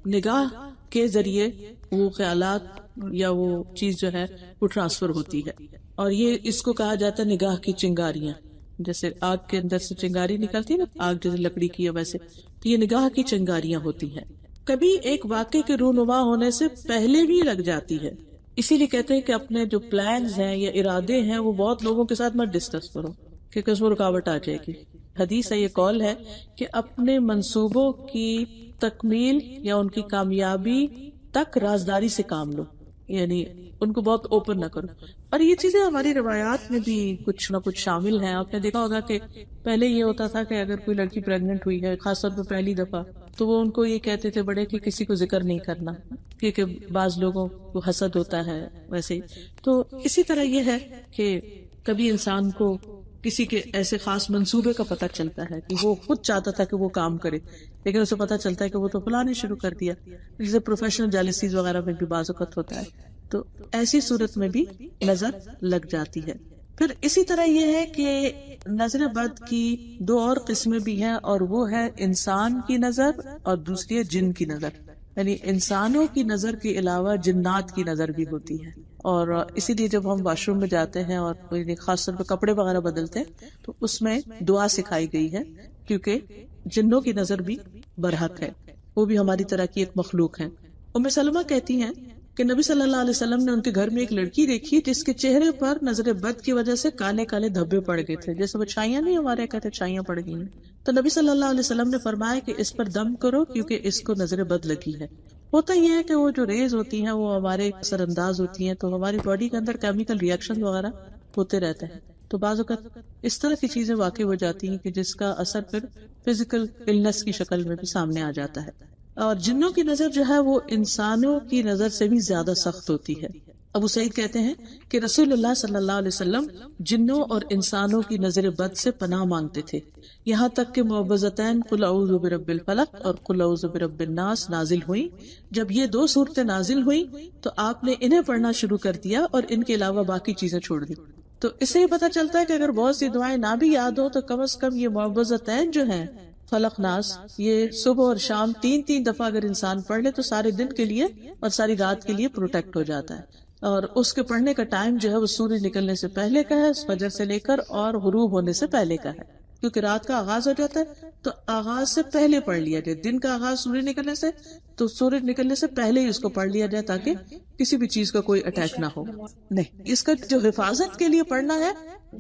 نگاہ کے ذریعے وہ خیالات یا وہ چیز جو ہے وہ ٹرانسفر ہوتی ہے. اور یہ اس کو کہا جاتا ہے نگاہ کی چنگاریاں. جیسے آگ کے اندر سے چنگاری نکلتی ہے نا، آگ جیسے لکڑی کی ہے ویسے، تو یہ نگاہ کی چنگاریاں ہوتی ہیں. کبھی ایک واقعے کے رونما ہونے سے پہلے بھی لگ جاتی ہے. اسی لیے کہتے ہیں کہ اپنے جو پلانز ہیں یا ارادے ہیں وہ بہت لوگوں کے ساتھ مت ڈسکس کرو، کیونکہ اس میں رکاوٹ آ جائے گی. حدیث ہے، یہ قول ہے کہ اپنے منصوبوں کی تکمیل یا ان کی کامیابی تک رازداری سے کام لو، یعنی ان کو بہت اوپن نہ کرو. اور یہ چیزیں ہماری روایات میں بھی کچھ نہ کچھ شامل ہیں. آپ نے دیکھا ہوگا کہ پہلے یہ ہوتا تھا کہ اگر کوئی لڑکی پریگننٹ ہوئی ہے، خاص طور پہ پہلی دفعہ، تو وہ ان کو یہ کہتے تھے بڑے کہ کسی کو ذکر نہیں کرنا، کیونکہ بعض لوگوں کو حسد ہوتا ہے. ویسے ہی تو اسی طرح یہ ہے کہ کبھی انسان کو کسی کے ایسے خاص منصوبے کا پتہ چلتا ہے کہ وہ خود چاہتا تھا کہ وہ کام کرے، لیکن اسے پتہ چلتا ہے کہ وہ تو فلاں نے شروع کر دیا. جیسے پروفیشنل جیلسیز وغیرہ میں بھی بعض اوقات ہوتا ہے، تو ایسی صورت میں بھی نظر لگ جاتی ہے. پھر اسی طرح یہ ہے کہ نظر بد کی دو اور قسمیں بھی ہیں، اور وہ ہے انسان کی نظر اور دوسری ہے جن کی نظر. یعنی انسانوں کی نظر کے علاوہ جنات کی نظر بھی ہوتی ہے. اور اسی لیے جب ہم واش روم میں جاتے ہیں اور خاص طور پہ کپڑے وغیرہ بدلتے ہیں تو اس میں دعا سکھائی گئی ہے، کیونکہ جنوں کی نظر بھی برحق ہے، وہ بھی ہماری طرح کی ایک مخلوق ہے. ام سلمہ کہتی ہیں کہ نبی صلی اللہ علیہ وسلم نے ان کے گھر میں ایک لڑکی دیکھی جس کے چہرے پر نظر بد کی وجہ سے کالے کالے دھبے پڑ گئے تھے، جیسے وہ چھائیاں نہیں ہمارے کہتے چھائیاں پڑ گئی ہیں. تو نبی صلی اللہ علیہ وسلم نے فرمایا کہ اس پر دم کرو کیونکہ اس کو نظر بد لگی ہے. ہوتا یہ ہے کہ وہ جو ریز ہوتی ہیں وہ ہمارے اثر انداز ہوتی ہیں، تو ہماری باڈی کے اندر کیمیکل ریئیکشن وغیرہ ہوتے رہتے ہیں، تو بعض اوقات اس طرح کی چیزیں واقع ہو جاتی ہیں کہ جس کا اثر پھر فزیکل النس کی شکل میں بھی سامنے آ جاتا ہے. اور جنوں کی نظر جو ہے وہ انسانوں کی نظر سے بھی زیادہ سخت ہوتی ہے. ابو سعید کہتے ہیں کہ رسول اللہ صلی اللہ علیہ وسلم جنوں اور انسانوں کی نظر بد سے پناہ مانگتے تھے، یہاں تک کہ معوذتین قل اعوذ برب الفلق اور قل اعوذ برب الناس نازل ہوئیں. جب یہ دو صورتیں نازل ہوئیں تو آپ نے انہیں پڑھنا شروع کر دیا اور ان کے علاوہ باقی چیزیں چھوڑ دی. تو اس سے یہ پتہ چلتا ہے کہ اگر بہت سی دعائیں نہ بھی یاد ہو تو کم از کم یہ معوذتین جو ہیں فلق ناس، یہ صبح اور شام 3 دفعہ اگر انسان پڑھ لے تو سارے دن کے لیے اور ساری رات کے لیے پروٹیکٹ ہو جاتا ہے. اور اس کے پڑھنے کا ٹائم جو ہے وہ سورج نکلنے سے پہلے کا ہے، فجر سے لے کر اور غروب ہونے سے پہلے کا ہے، کیونکہ رات کا آغاز ہو جاتا ہے تو آغاز سے پہلے پڑھ لیا جائے. دن کا آغاز سورج نکلنے سے، تو سورج نکلنے سے پہلے ہی اس کو پڑھ لیا جائے تاکہ کسی بھی چیز کا کوئی اٹیک نہ ہو. نہیں، اس کا جو حفاظت کے لیے پڑھنا ہے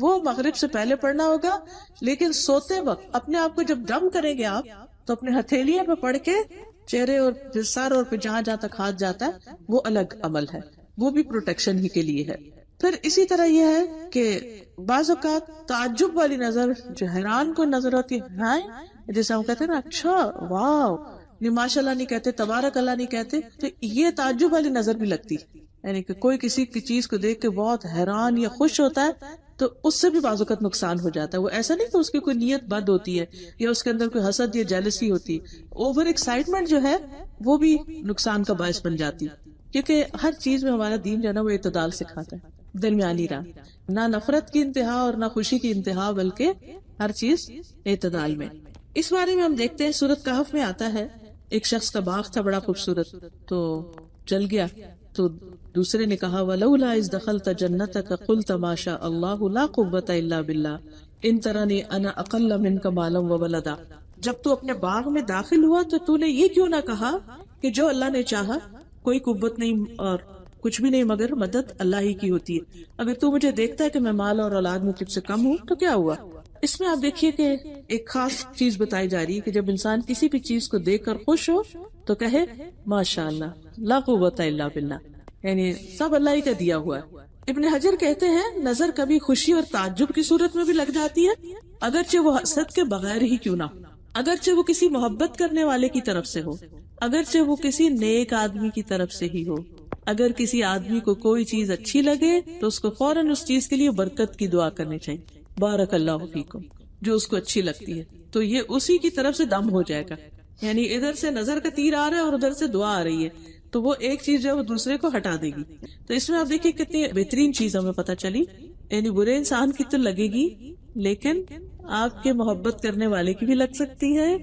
وہ مغرب سے پہلے پڑھنا ہوگا، لیکن سوتے وقت اپنے آپ کو جب دم کریں گے آپ تو اپنے ہتھیلیاں پہ پڑھ کے چہرے اور سر اور پہ جہاں جہاں تک ہاتھ جاتا ہے وہ الگ عمل ہے، وہ بھی پروٹیکشن ہی کے لیے ہے. پھر اسی طرح یہ ہے کہ بعض اوقات تعجب والی نظر جو حیران کو نظر ہوتی ہے، جیسے ہم کہتے ہیں نا اچھا واو، ماشاء اللہ نہیں کہتے، تبارک اللہ نہیں کہتے، تو یہ تعجب والی نظر بھی لگتی. یعنی کہ کوئی کسی کی چیز کو دیکھ کے بہت حیران یا خوش ہوتا ہے تو اس سے بھی بعض اوقات نقصان ہو جاتا ہے. وہ ایسا نہیں کہ اس کی کوئی نیت بد ہوتی ہے یا اس کے اندر کوئی حسد یا جیلسی ہوتی ہے، اوور ایکسائٹمنٹ جو ہے وہ بھی نقصان کا باعث بن جاتی ہے. کیونکہ ہر چیز میں ہمارا دین جو ہے نا وہ اعتدال سکھاتا ہے، درمیانی راہ، نہ نفرت کی انتہا اور نہ خوشی کی انتہا، بلکہ ہر چیز اعتدال میں. اس بارے میں ہم دیکھتے ہیں سورۃ کہف میں آتا ہے ایک شخص کا باغ تھا بڑا خوبصورت، تو جل گیا. تو دوسرے نے کہا وَلَوْلَا إِذْ دَخَلْتَ جَنَّتَكَ قُلْتَ مَا شَاءَ اللَّهُ لَا قُوَّةَ إِلَّا بِاللَّهِ إِن تَرَنِي أَنَا أَقَلَّ مِنْكَ مَالًا وَوَلَدًا. جب تو اپنے باغ میں داخل ہوا تو نے یہ کیوں نہ کہا کہ جو اللہ نے چاہا، کوئی قوت نہیں اور کچھ بھی نہیں مگر مدد اللہ ہی کی ہوتی ہے. اگر تو مجھے دیکھتا ہے کہ میں مال اور اولاد میں تجھ سے کم ہوں تو کیا ہوا؟ اس میں آپ دیکھیے کہ ایک خاص چیز بتائی جا رہی ہے کہ جب انسان کسی بھی چیز کو دیکھ کر خوش ہو تو کہے ماشاء اللہ لا قوت الا باللہ. یعنی سب اللہ ہی کا دیا ہوا ہے. ابن حجر کہتے ہیں نظر کبھی خوشی اور تعجب کی صورت میں بھی لگ جاتی ہے، اگرچہ وہ حسد کے بغیر ہی کیوں نہ ہو، اگرچہ وہ کسی محبت کرنے والے کی طرف سے ہو، اگرچہ وہ کسی نیک آدمی کی طرف سے ہی ہو. اگر کسی آدمی کو کوئی چیز اچھی لگے تو اس کو فوراً اس چیز کے لیے برکت کی دعا کرنی چاہیے، بارک اللہ فیکم، جو اس کو اچھی لگتی ہے تو یہ اسی کی طرف سے دم ہو جائے گا. یعنی ادھر سے نظر کا تیر آ رہا ہے اور ادھر سے دعا آ رہی ہے تو وہ ایک چیز جو ہے وہ دوسرے کو ہٹا دے گی. تو اس میں آپ دیکھیں کتنی بہترین چیز ہمیں پتہ چلی. یعنی برے انسان کی تو لگے گی لیکن آپ کے محبت کرنے والے کی بھی لگ سکتی ہے،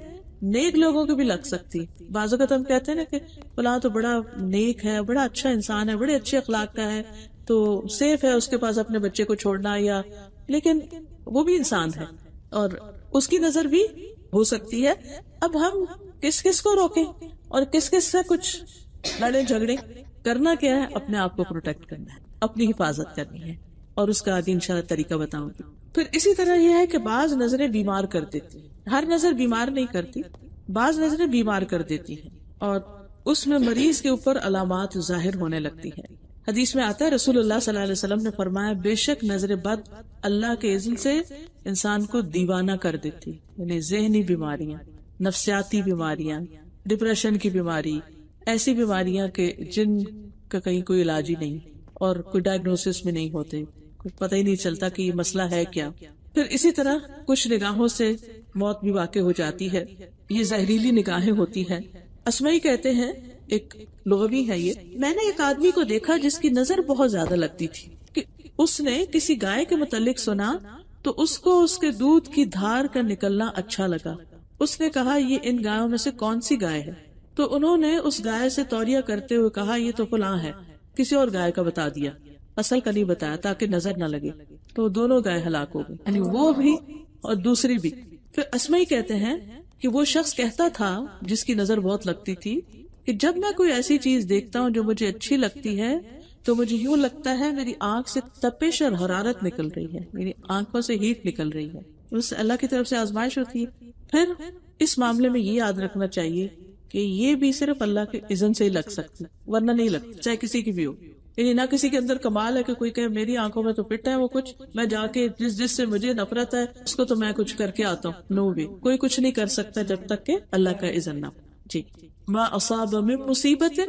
نیک لوگوں کی بھی لگ سکتی. بعض اوقات ہم کہتے ہیں نا کہ فلاں تو بڑا نیک ہے، بڑا اچھا انسان ہے، بڑے اچھے اخلاق کا ہے تو سیف ہے اس کے پاس اپنے بچے کو چھوڑنا، یا لیکن وہ بھی انسان ہے اور اس کی نظر بھی ہو سکتی ہے. اب ہم کس کس کو روکیں اور کس کس سے کچھ لڑے جھگڑے؟ کرنا کیا ہے؟ اپنے آپ کو پروٹیکٹ کرنا ہے، اپنی حفاظت کرنی ہے، اور اس کا آگے انشاءاللہ طریقہ بتاؤں گی. پھر اسی طرح یہ ہے کہ بعض نظریں بیمار کر دیتی ہیں. ہر نظر بیمار نہیں کرتی، بعض نظریں بیمار کر دیتی ہیں اور اس میں مریض کے اوپر علامات ظاہر ہونے لگتی ہے. حدیث میں آتا ہے رسول اللہ صلی اللہ علیہ وسلم نے فرمایا بے شک نظر بد اللہ کے اذن سے انسان کو دیوانہ کر دیتی. یعنی ذہنی بیماریاں، نفسیاتی بیماریاں، ڈپریشن کی بیماری، ایسی بیماریاں کہ جن کا کہیں کوئی علاج ہی نہیں اور کوئی ڈائگنوسس میں نہیں ہوتے، کچھ پتہ ہی نہیں چلتا کہ یہ مسئلہ ہے کیا. پھر اسی طرح کچھ نگاہوں سے موت بھی واقع ہو جاتی ہے، یہ زہریلی نگاہیں ہوتی ہیں. اسمعی کہتے ہیں، ایک لغوی ہے یہ، میں نے ایک آدمی کو دیکھا جس کی نظر بہت زیادہ لگتی تھی کہ اس نے کسی گائے کے متعلق سنا تو اس کو اس کے دودھ کی دھار کا نکلنا اچھا لگا. اس نے کہا یہ ان گایوں میں سے کون سی گائے ہے؟ تو انہوں نے اس گائے سے توریہ کرتے ہوئے کہا یہ تو فلاں ہے، کسی اور گائے کا بتا دیا، اصل کا نہیں بتایا تاکہ نظر نہ لگے. تو دونوں گائے ہلاک ہو گئی، یعنی وہ بھی اور دوسری بھی. پھر اسمعی کہتے ہیں کہ وہ شخص کہتا تھا جس کی نظر بہت لگتی تھی کہ جب میں کوئی ایسی چیز دیکھتا ہوں جو مجھے اچھی لگتی ہے تو مجھے یوں لگتا ہے میری آنکھ سے تپش اور حرارت نکل رہی ہے، میری آنکھوں سے ہیٹ نکل رہی ہے. اس اللہ کی طرف سے آزمائش ہوتی ہے. پھر اس معاملے میں یہ یاد رکھنا چاہیے کہ یہ بھی صرف اللہ کے اذن سے ہی لگ سکتی، ورنہ نہیں لگتی، چاہے کسی کی بھی ہو. یعنی نہ کسی کے اندر کمال ہے کہ کوئی کہے میری آنکھوں میں تو فٹ ہے وہ کچھ، میں جا کے جس سے مجھے نفرت ہے اس کو تو میں کچھ کر کے آتا ہوں. نو وے، کوئی کچھ نہیں کر سکتا جب تک کہ اللہ کا اذن نہ. جی، ما اصاب من مصیبت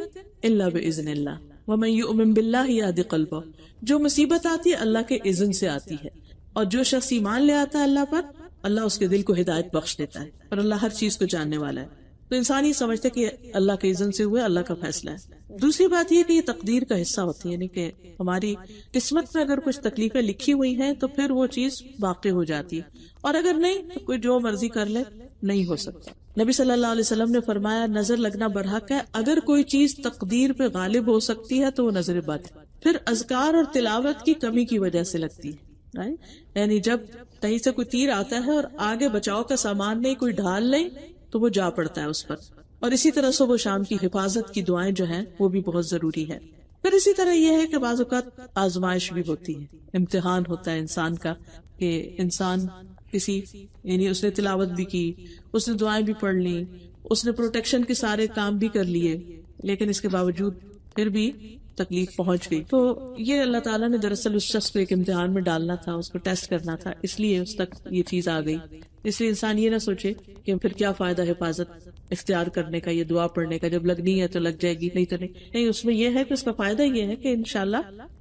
الا باذن اللہ ومن یؤمن باللہ یہد قلبہ. جو مصیبت آتی ہے اللہ کے اذن سے آتی ہے، اور جو شخص ایمان لے آتا ہے اللہ پر، اللہ اس کے دل کو ہدایت بخش دیتا ہے، اور اللہ ہر چیز کو جاننے والا ہے. تو انسان ہی سمجھتے کہ اللہ کے اذن سے ہوئے، اللہ کا فیصلہ ہے. دوسری بات یہ کہ یہ تقدیر کا حصہ ہوتی ہے، یعنی کہ ہماری قسمت میں اگر کچھ تکلیفیں لکھی ہوئی ہیں تو پھر وہ چیز واقع ہو جاتی ہے، اور اگر نہیں تو کوئی جو مرضی کر لے نہیں ہو سکتا. نبی صلی اللہ علیہ وسلم نے فرمایا نظر لگنا برحق ہے، اگر کوئی چیز تقدیر پہ غالب ہو سکتی ہے تو وہ نظر بد ہے. پھر اذکار اور تلاوت کی کمی کی وجہ سے لگتی ہے. یعنی جب کہیں سے کوئی تیر آتا ہے اور آگے بچاؤ کا سامان نہیں، کوئی ڈھال نہیں، تو وہ جا پڑتا ہے اس پر. اور اسی طرح صبح و شام کی حفاظت کی دعائیں جو ہیں وہ بھی بہت ضروری ہے. پھر اسی طرح یہ ہے کہ بعض اوقات آزمائش بھی ہوتی ہے، امتحان ہوتا ہے انسان کا، کہ انسان کسی، یعنی اس نے تلاوت بھی کی، اس نے دعائیں بھی پڑھ لی، اس نے پروٹیکشن کے سارے کام بھی کر لیے، لیکن اس کے باوجود پھر بھی تکلیف پہنچ گئی. تو یہ اللہ تعالیٰ نے دراصل اس شخص کو ایک امتحان میں ڈالنا تھا، اس کو ٹیسٹ کرنا تھا، اس لیے اس تک یہ چیز آ گئی. اس لیے انسان یہ نہ سوچے کہ پھر کیا فائدہ حفاظت اختیار کرنے کا، یہ دعا پڑھنے کا، جب لگنی ہے تو لگ جائے گی، نہیں تو نہیں. اس میں یہ ہے کہ اس کا فائدہ یہ ہے کہ انشاءاللہ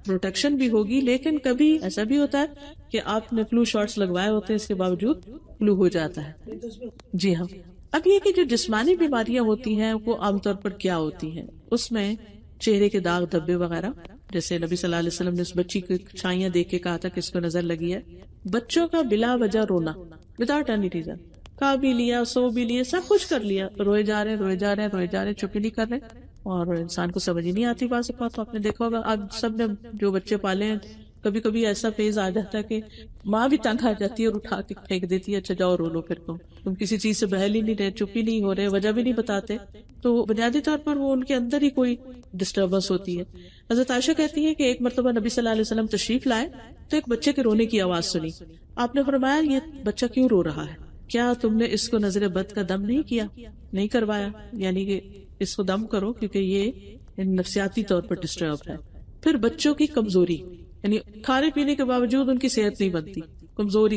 پروٹیکشن بھی ہوگی. لیکن کبھی ایسا بھی ہوتا ہے کہ آپ نے فلو شاٹس لگوائے ہوتے ہیں، اس کے باوجود فلو ہو جاتا ہے. جی ہاں. اب یہ کہ جو جسمانی بیماریاں ہوتی ہیں وہ عام طور پر کیا ہوتی ہیں، اس میں چہرے کے داغ دھبے وغیرہ، جیسے نبی صلی اللہ علیہ وسلم نے اس بچی کی چھائیاں دیکھ کے کہا تھا کہ اس کو نظر لگی ہے. بچوں کا بلا وجہ رونا، وداؤٹ اینی ریزن، کھا بھی لیا، سو بھی لیا، سب کچھ کر لیا، روئے جا رہے چپ نہیں کر رہے، اور انسان کو سمجھ ہی نہیں آتی. بات تو آپ نے دیکھا ہوگا، اب سب نے جو بچے پالے ہیں، کبھی کبھی ایسا فیز آ جاتا ہے کہ ماں بھی تنگ آ جاتی ہے اور اٹھا کے پھینک دیتی ہے، اچھا جاؤ رو لو، پھر تم کسی چیز سے بہل ہی نہیں رہے، چپ ہی نہیں ہو رہے، وجہ بھی نہیں بتاتے. تو بنیادی طور پر وہ ان کے اندر ہی کوئی ڈسٹربنس ہوتی ہے. حضرت عائشہ کہتی ہے کہ ایک مرتبہ نبی صلی اللہ علیہ وسلم تشریف لائے تو ایک بچے کے رونے کی آواز سنی. آپ نے فرمایا یہ بچہ کیوں رو رہا ہے؟ کیا تم نے اس کو نظر بد کا دم نہیں کیا، نہیں کروایا؟ یعنی کہ اس کو دم کرو، کیونکہ یہ یعنی نفسیاتی طور پر ڈسٹرب ہے. پھر بچوں کی کمزوری، یعنی کھانے پینے کے باوجود ان کی صحت نہیں بنتی، کمزور.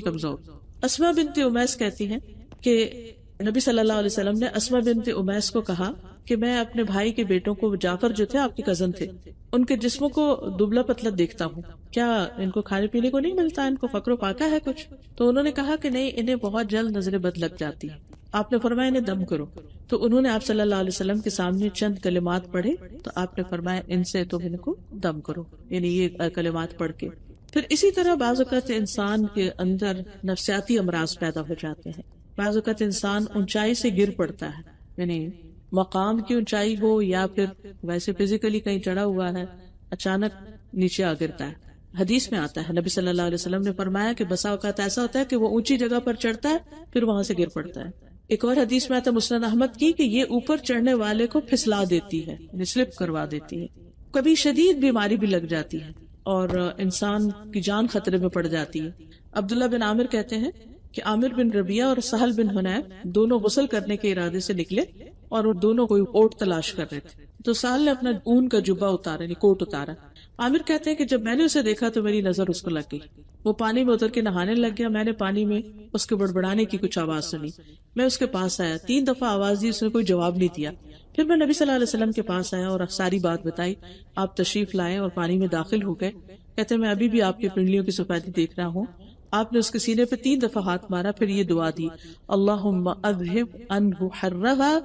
اسماء بنت امیس کہتی ہیں کہ نبی صلی اللہ علیہ وسلم نے اسماء بنت امیس کو کہا کہ میں اپنے بھائی کے بیٹوں کو، جعفر جو تھے آپ کے کزن تھے، ان کے جسموں کو دبلا پتلا دیکھتا ہوں، کیا ان کو کھانے پینے کو نہیں ملتا، ان کو فقر و فاقہ ہے کچھ؟ تو انہوں نے کہا کہ نہیں، انہیں بہت جلد نظر بد لگ جاتی ہے. آپ نے فرمایا انہیں دم کرو. تو انہوں نے آپ صلی اللہ علیہ وسلم کے سامنے چند کلمات پڑھے تو آپ نے فرمایا ان سے تم ان کو دم کرو، یعنی یہ کلمات پڑھ کے. پھر اسی طرح بعض اوقات انسان کے اندر نفسیاتی امراض پیدا ہو جاتے ہیں. بعض اوقات انسان اونچائی سے گر پڑتا ہے، یعنی مقام کی اونچائی ہو یا پھر ویسے فزیکلی کہیں چڑھا ہوا ہے، اچانک نیچے آ گرتا ہے. حدیث میں آتا ہے، نبی صلی اللہ علیہ وسلم نے فرمایا کہ بسا اوقات ایسا ہوتا ہے کہ وہ اونچی جگہ پر چڑھتا ہے پھر وہاں سے گر پڑتا ہے. ایک اور حدیث میں آتا ہے مسند احمد کی کہ یہ اوپر چڑھنے والے کو پھسلا دیتی ہے، یعنی سلپ کروا دیتی ہے. کبھی شدید بیماری بھی لگ جاتی ہے اور انسان کی جان خطرے میں پڑ جاتی ہے. عبداللہ بن عامر کہتے ہیں کہ عامر بن ربیعہ اور سہل بن حنیف دونوں غسل کرنے کے ارادے سے نکلے اور وہ دونوں کوئی اوٹ تلاش کر رہے تھے. تو سہل نے اپنا اون کا جبہ اتارا، یعنی کوٹ اتارا. عامر کہتے ہیں کہ جب میں نے اسے دیکھا تو میری نظر اس کو لگ گئی. وہ پانی میں اتر کے نہانے لگ گیا. میں نے پانی میں اس کے بڑبڑانے کی کچھ آواز سنی. میں اس کے پاس آیا، 3 دفعہ آواز دی، اس نے کوئی جواب نہیں دیا. پھر میں نبی صلی اللہ علیہ وسلم کے پاس آیا اور ساری بات بتائی. آپ تشریف لائے اور پانی میں داخل ہو گئے. کہتے ہیں میں ابھی بھی آپ کی پنڈلیوں کی سفیدی دیکھ رہا ہوں. آپ نے اس کے سینے پہ 3 دفعہ ہاتھ مارا، پھر یہ دعا دی، اللہم اذہب عنہ حرہا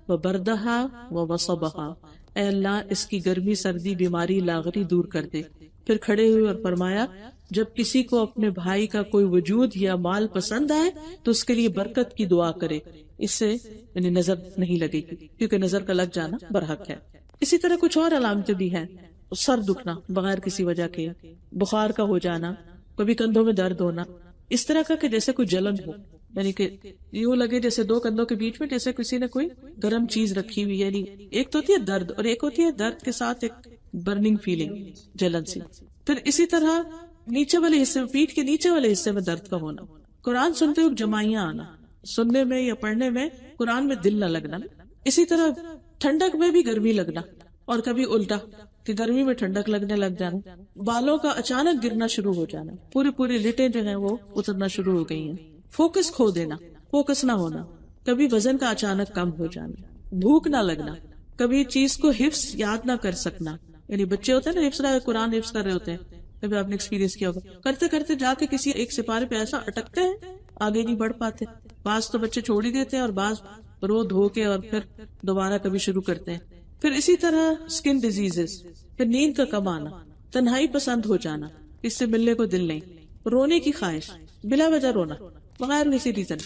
وبردہا ووصبہا، اے اللہ اس کی گرمی، سردی، بیماری، لاغری دور کر دے. پھر کھڑے ہوئے اور فرمایا جب کسی کو اپنے بھائی کا کوئی وجود یا مال پسند آئے تو اس کے لیے برکت کی دعا کرے، اس سے یعنی نظر نہیں لگے گی، کیونکہ نظر کا لگ جانا برحق ہے. اسی طرح کچھ اور علامتیں بھی ہیں، سر دکھنا بغیر کسی وجہ کے، بخار کا ہو جانا، کبھی کندھوں میں درد ہونا، اس طرح کا کہ جیسے کوئی جلن ہو، یعنی کہ یوں لگے جیسے 2 کندھوں کے بیچ میں جیسے کسی نے کوئی گرم چیز رکھی ہوئی. یعنی ایک تو ہوتی ہے درد اور ایک ہوتی ہے درد کے ساتھ ایک برننگ فیلنگ، جلن سی. پھر اسی طرح نیچے والے حصے میں، پیٹھ کے نیچے والے حصے میں درد کا ہونا. قرآن سنتے وقت جمائیاں آنا، سننے میں یا پڑھنے میں قرآن میں دل نہ لگنا. اسی طرح ٹھنڈک میں بھی گرمی لگنا، اور کبھی الٹا کہ گرمی میں ٹھنڈک لگنے لگ جانا. بالوں کا اچانک گرنا شروع ہو جانا، پوری لٹیں جو ہیں وہ اترنا شروع ہو گئی ہیں. فوکس کھو دینا، فوکس نہ ہونا، کبھی وزن کا اچانک کم ہو جانا، بھوک نہ لگنا، کبھی چیز کو حفظ یاد نہ کر سکنا. یعنی بچے ہوتے ہیں نا، حفظ قرآن حفظ کر رہے ہوتے ہیں، کبھی آپ نے ایکسپیرینس کیا ہوگا، کرتے کرتے جا کے کسی ایک سپارے پہ ایسا اٹکتے ہیں آگے نہیں بڑھ پاتے. بعض تو بچے چھوڑ ہی دیتے ہیں اور بعض رو دھو کے اور پھر دوبارہ کبھی شروع کرتے ہیں. پھر اسی طرح اسکن ڈیزیزز، پھر نیند کا کم آنا، تنہائی پسند ہو جانا، اس سے ملنے کو دل نہیں، رونے کی خواہش، بلا وجہ رونا بغیر کسی ریزن،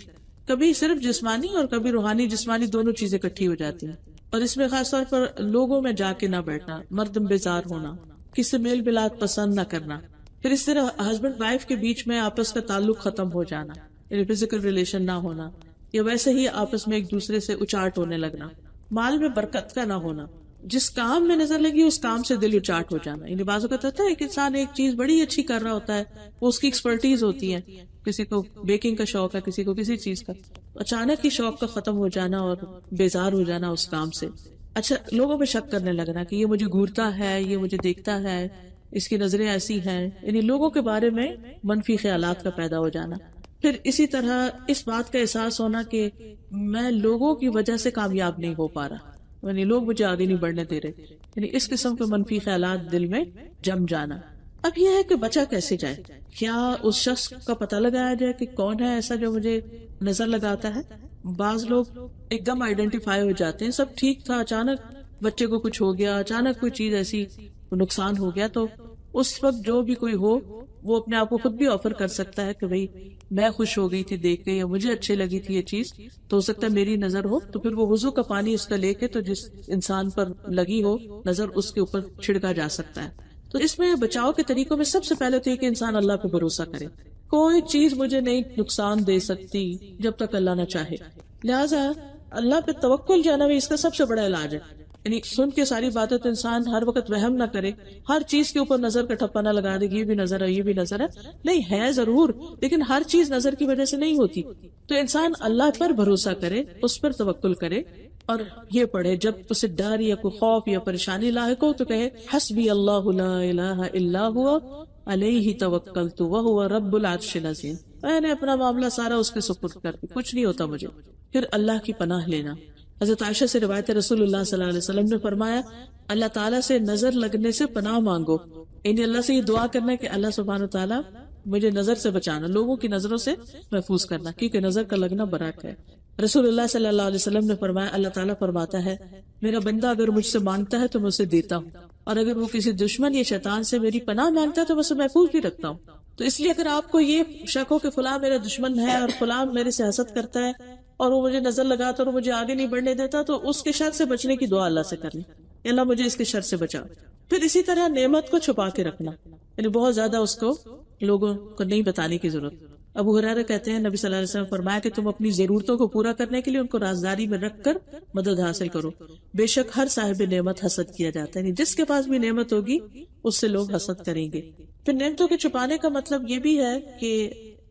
کبھی صرف جسمانی اور کبھی روحانی جسمانی دونوں چیزیں اکٹھی ہو جاتی ہیں. اور اس میں خاص طور پر لوگوں میں جا کے نہ بیٹھنا، مردم بیزار ہونا، کسی سے میل ملاپ پسند نہ کرنا. پھر اس طرح ہسبینڈ وائف کے بیچ میں آپس کا تعلق ختم ہو جانا، یعنی فزیکل ریلیشن نہ ہونا، یا ویسے ہی آپس میں ایک دوسرے سے اچاٹ ہونے لگنا. مال میں برکت کا نہ ہونا، جس کام میں نظر لگی اس کام سے دل اچاٹ ہو جانا. یعنی بعض اوقات ہوتا ہے ایک انسان ایک چیز بڑی اچھی کر رہا ہوتا ہے، وہ اس کی ایکسپرٹیز ہوتی ہے، کسی کو بیکنگ کا شوق ہے، کسی کو کسی چیز کا، اچانک ہی شوق کا ختم ہو جانا اور بیزار ہو جانا اس کام سے. اچھا، لوگوں پہ شک کرنے لگنا کہ یہ مجھے گھورتا ہے، یہ مجھے دیکھتا ہے، اس کی نظریں ایسی ہیں، یعنی لوگوں کے بارے میں منفی خیالات کا پیدا ہو جانا. پھر اسی طرح اس بات کا احساس ہونا کہ میں لوگوں کی وجہ سے کامیاب نہیں ہو پا رہا، یعنی لوگ مجھے آگے نہیں بڑھنے دے رہے، یعنی اس قسم کے منفی خیالات دل میں جم جانا. اب یہ ہے کہ بچا کیسے جائے؟ کیا اس شخص کا پتہ لگایا جائے کہ کون ہے ایسا جو مجھے نظر لگاتا ہے؟ بعض لوگ ایک دم آئیڈینٹیفائی ہو جاتے ہیں، سب ٹھیک تھا، اچانک بچے کو کچھ ہو گیا، اچانک کوئی چیز ایسی نقصان ہو گیا، تو اس وقت جو بھی کوئی ہو وہ اپنے آپ کو خود بھی آفر کر سکتا ہے کہ بھئی میں خوش ہو گئی تھی دیکھ کے، یا مجھے اچھے لگی تھی یہ چیز، تو ہو سکتا ہے میری نظر ہو. تو پھر وہ وضو کا پانی اس کا لے کے تو جس انسان پر لگی ہو نظر اس کے اوپر چھڑکا جا سکتا ہے. تو اس میں بچاؤ کے طریقوں میں سب سے پہلے تو یہ کہ انسان اللہ پہ بھروسہ کرے. کوئی چیز مجھے نہیں نقصان دے سکتی جب تک اللہ نہ چاہے، لہٰذا اللہ پہ توکل جو ہے نا اس کا سب سے بڑا علاج ہے. یعنی سن کے ساری باتیں تو انسان ہر وقت وہم نہ کرے، ہر چیز کے اوپر نظر کا ٹھپا نہ لگا دے، یہ بھی نظر ہے، یہ بھی نظر ہے، نہیں ہے ضرور، لیکن ہر چیز نظر کی وجہ سے نہیں ہوتی. تو انسان اللہ پر بھروسہ کرے، اس پر توکل کرے اور یہ پڑھے جب اسے ڈر یا کوئی خوف یا پریشانی لاحق ہو تو کہے حسبی اللہ لا الہ الا ہوا علیہ توکلت وہو رب العرش العظیم، میں نے اپنا معاملہ سارا اس کے سپرد کر دیا، کچھ نہیں ہوتا مجھے. پھر اللہ کی پناہ لینا. حضرت عائشہ سے روایت ہے رسول اللہ صلی اللہ علیہ وسلم نے فرمایا اللہ تعالیٰ سے نظر لگنے سے پناہ مانگو، یعنی اللہ سے یہ دعا کرنا کہ اللہ سبحانہ و تعالیٰ مجھے نظر سے بچانا، لوگوں کی نظروں سے محفوظ کرنا، کیونکہ نظر کا لگنا براک ہے. رسول اللہ صلی اللہ علیہ وسلم نے فرمایا اللہ تعالیٰ فرماتا ہے میرا بندہ اگر مجھ سے مانگتا ہے تو میں اسے دیتا ہوں، اور اگر وہ کسی دشمن یا شیطان سے میری پناہ مانگتا ہے تو میں اسے محفوظ بھی رکھتا ہوں. تو اس لیے اگر آپ کو یہ شک ہو کہ فلاں میرا دشمن ہے اور فلاں میرے سے حسد کرتا ہے اور وہ مجھے نظر لگاتا اور مجھے آگے نہیں بڑھنے دیتا، تو اس کے شر سے بچنے کی دعا اللہ سے کرنی، اللہ مجھے اس کے شر سے بچا. پھر اسی طرح نعمت کو چھپا کے رکھنا، یعنی بہت زیادہ اس کو لوگوں کو نہیں بتانے کی ضرورت. ابو ہریرہ کہتے ہیں نبی صلی اللہ علیہ وسلم فرمایا کہ تم اپنی ضرورتوں کو پورا کرنے کے لیے ان کو رازداری میں رکھ کر مدد حاصل کرو، بے شک ہر صاحب نعمت حسد کیا جاتا ہے، یعنی جس کے پاس بھی نعمت ہوگی اس سے لوگ حسد کریں گے. پھر نعمتوں کے چھپانے کا مطلب یہ بھی ہے کہ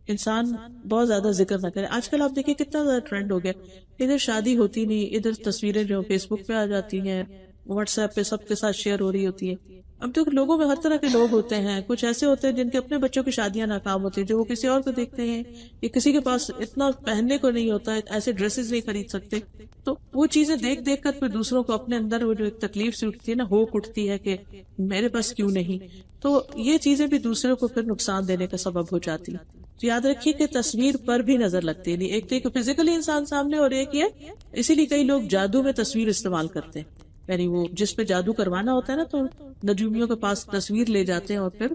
انسان بہت زیادہ ذکر نہ کرے. آج کل آپ دیکھیں کتنا زیادہ ٹرینڈ ہو گیا، ادھر شادی ہوتی نہیں، ادھر تصویریں جو فیس بک پہ آ جاتی ہیں، واٹس ایپ پہ سب کے ساتھ شیئر ہو رہی ہوتی ہیں. اب تو لوگوں میں ہر طرح کے لوگ ہوتے ہیں، کچھ ایسے ہوتے ہیں جن کے اپنے بچوں کی شادیاں ناکام ہوتی ہیں، جو وہ کسی اور کو دیکھتے ہیں، یا کسی کے پاس اتنا پہننے کو نہیں ہوتا ہے، ایسے ڈریسز نہیں خرید سکتے، تو وہ چیزیں دیکھ دیکھ کر پھر دوسروں کو اپنے اندر وہ جو ایک تکلیف سی اٹھتی ہے نا، ہوک اٹھتی ہے کہ میرے پاس کیوں نہیں، تو یہ چیزیں بھی دوسروں کو پھر نقصان دینے کا سبب ہو جاتی ہیں. تو یاد رکھیے کہ تصویر پر بھی نظر لگتی ہے، ایک تو فزیکلی انسان سامنے، اور ایک یہ اسی لیے کئی لوگ جادو میں تصویر استعمال کرتے ہیں، یعنی وہ جس پہ جادو کروانا ہوتا ہے نا تو نجومیوں کے پاس تصویر لے جاتے ہیں اور پھر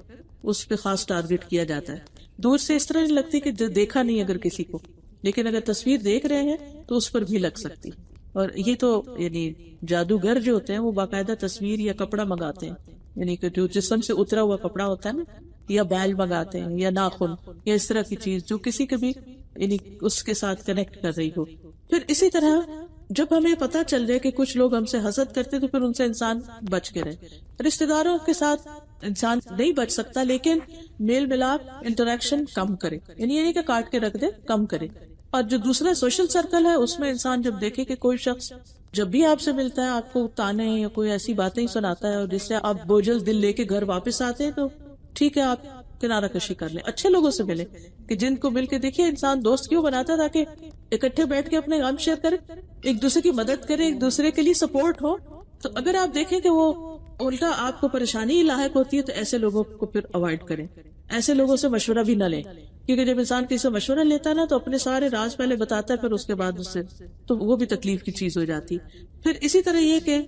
اس پہ خاص ٹارگٹ کیا جاتا ہے. دور سے اس طرح نہیں لگتی کہ دیکھا نہیں اگر کسی کو، لیکن اگر تصویر دیکھ رہے ہیں تو اس پر بھی لگ سکتی. اور یہ تو یعنی جادوگر جو ہوتے ہیں وہ باقاعدہ تصویر یا کپڑا منگاتے ہیں، یعنی کہ جو جسم سے اترا ہوا کپڑا ہوتا ہے نا، یا بیل منگاتے ہیں یا ناخن یا اس طرح کی چیز جو کسی کے بھی یعنی اس کے ساتھ کنیکٹ کر رہی ہو. پھر اسی طرح جب ہمیں پتہ چل جائے کہ کچھ لوگ ہم سے حسد کرتے تو پھر ان سے انسان بچ کے رہے. رشتہ داروں کے ساتھ انسان نہیں بچ سکتا، لیکن میل ملاپ انٹریکشن کم کرے، یعنی یہ نہیں کہ کاٹ کے رکھ دے، کم کرے. اور جو دوسرا سوشل سرکل ہے اس میں انسان جب دیکھے کہ کوئی شخص جب بھی آپ سے ملتا ہے آپ کو تانے یا کوئی ایسی باتیں سناتا ہے اور جس سے آپ بوجھل دل لے کے گھر واپس آتے ہیں، تو ٹھیک ہے آپ کنارہ کشی کر لیں، اچھے لوگوں سے ملیں کہ جن کو مل کے دیکھیے انسان دوست کیوں بناتا ہے، تاکہ اکٹھے بیٹھ کے اپنے غم شیئر کرے، ایک دوسرے کی مدد کرے، ایک دوسرے کے لیے سپورٹ ہو. تو اگر آپ دیکھیں کہ وہ الٹا آپ کو پریشانی ہی لاحق ہوتی ہے تو ایسے لوگوں کو پھر اوائڈ کریں، ایسے لوگوں سے مشورہ بھی نہ لیں، کیونکہ جب انسان کسی سے مشورہ لیتا ہے نا تو اپنے سارے راز پہلے بتاتا ہے، پھر اس کے بعد اس سے تو وہ بھی تکلیف کی چیز ہو جاتی. پھر اسی طرح یہ کہ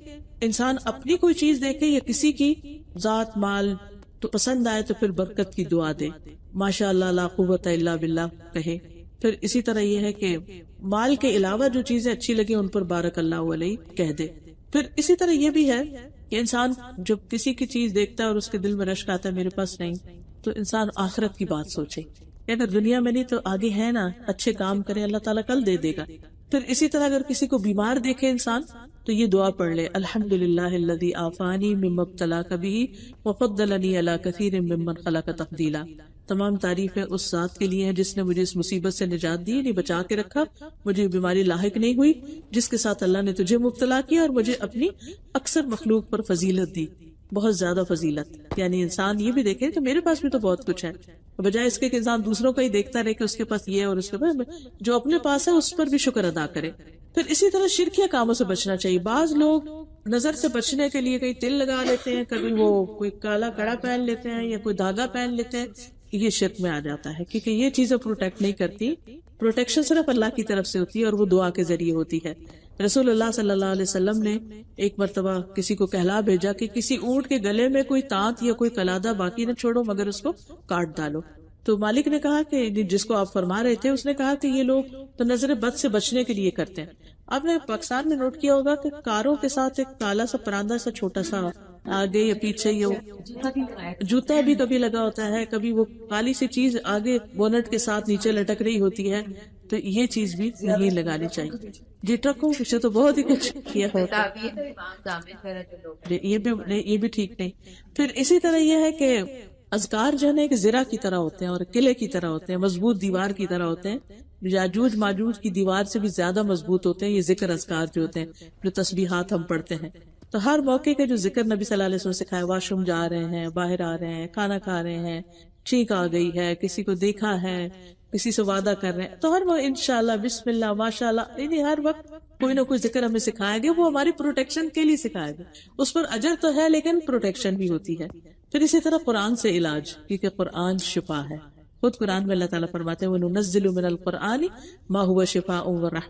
انسان اپنی کوئی چیز دیکھے یا کسی کی ذات مال تو پسند آئے تو پھر برکت کی دعا دے، ماشاء اللہ لا قوت الا باللہ کہے. پھر اسی طرح یہ ہے کہ مال کے علاوہ جو چیزیں اچھی لگے ان پر بارک اللہ علیہ کہہ دے. پھر اسی طرح یہ بھی ہے کہ انسان جب کسی کی چیز دیکھتا ہے اور اس کے دل میں رشک آتا ہے میرے پاس نہیں، تو انسان آخرت کی بات سوچے، اگر دنیا میں نہیں تو آگے ہے نا، اچھے کام کرے اللہ تعالیٰ کل دے دے گا. پھر اسی طرح اگر کسی کو بیمار دیکھے انسان تو یہ دعا پڑھ لے الحمدللہ الذی عافانی مما ابتلاک بہ وفضلنی علی کثیر ممن خلق تفضیلا. تمام تعریف ہے اس ذات کے لیے ہے جس نے مجھے اس مصیبت سے نجات دی، یعنی بچا کے رکھا، مجھے بیماری لاحق نہیں ہوئی، جس کے ساتھ اللہ نے تجھے مبتلا کیا اور مجھے اپنی اکثر مخلوق پر فضیلت دی، بہت زیادہ فضیلت. یعنی انسان یہ بھی دیکھے کہ میرے پاس بھی تو بہت کچھ ہے، بجائے اس کے کہ انسان دوسروں کا ہی دیکھتا رہے کہ اس کے پاس یہ اور اس کے پاس جو اپنے پاس ہے اس پر بھی شکر ادا کرے. پھر اسی طرح شرکیہ کاموں سے بچنا چاہیے. بعض لوگ نظر سے بچنے کے لیے کئی تل لگا لیتے ہیں، کبھی وہ کوئی کالا کڑا پہن لیتے ہیں یا کوئی دھاگا پہن لیتے ہیں، یہ شرک میں آ جاتا ہے، کیونکہ یہ چیزیں پروٹیکٹ نہیں کرتی. پروٹیکشن صرف اللہ کی طرف سے ہوتی ہے اور وہ دعا کے ذریعے ہوتی ہے. رسول اللہ صلی اللہ علیہ وسلم نے ایک مرتبہ کسی کو کہلا بھیجا کہ کسی اونٹ کے گلے میں کوئی تانت یا کوئی قلادہ باقی نہ چھوڑو مگر اس کو کاٹ ڈالو. تو مالک نے کہا کہ جس کو آپ فرما رہے تھے اس نے کہا کہ یہ لوگ تو نظر بد سے بچنے کے لیے کرتے ہیں. آپ نے پاکستان میں نوٹ کیا ہوگا کہ کاروں کے ساتھ ایک کالا سا پراندہ سا چھوٹا سا آگے یا پیچھے یہ جوتا بھی کبھی لگا ہوتا ہے، کبھی وہ کالی سی چیز آگے بونٹ کے ساتھ نیچے لٹک رہی ہوتی ہے، تو یہ چیز بھی نہیں لگانی چاہیے. جی ٹرکوں پیچھے تو بہت ہی کچھ کیا ہوتا ہے، یہ بھی ٹھیک نہیں. پھر اسی طرح یہ ہے کہ اذکار جو ہے نا ایک زرہ کی طرح ہوتے ہیں اور قلعے کی طرح ہوتے ہیں، مضبوط دیوار کی طرح ہوتے ہیں، یاجوج ماجوج کی دیوار سے بھی زیادہ مضبوط ہوتے ہیں یہ ذکر اذکار جو ہوتے ہیں، جو تسبیحات ہم پڑھتے ہیں۔ تو ہر موقع کے جو ذکر نبی صلی اللہ علیہ وسلم نے سکھایا، واش روم جا رہے ہیں، باہر آ رہے ہیں، کھانا کھا رہے ہیں، چھینک آ گئی ہے، کسی کو دیکھا ہے، کسی سے وعدہ کر رہے ہیں، تو ہر وقت انشاءاللہ، بسم اللہ، ماشاءاللہ، یعنی ہر وقت کوئی نہ کوئی ذکر ہمیں سکھایا گیا، وہ ہماری پروٹیکشن کے لیے سکھایا گیا، اس پر اجر تو ہے لیکن پروٹیکشن بھی ہوتی ہے۔ پھر اسی طرح قرآن سے علاج، کیونکہ قرآن شفا ہے، خود قرآن میں اللہ تعالیٰ فرماتے ہیں وَنُنَزِّلُ مِنَ الْقُرْآنِ مَا هُوَ شِفَاءٌ وَرَحْمَةٌ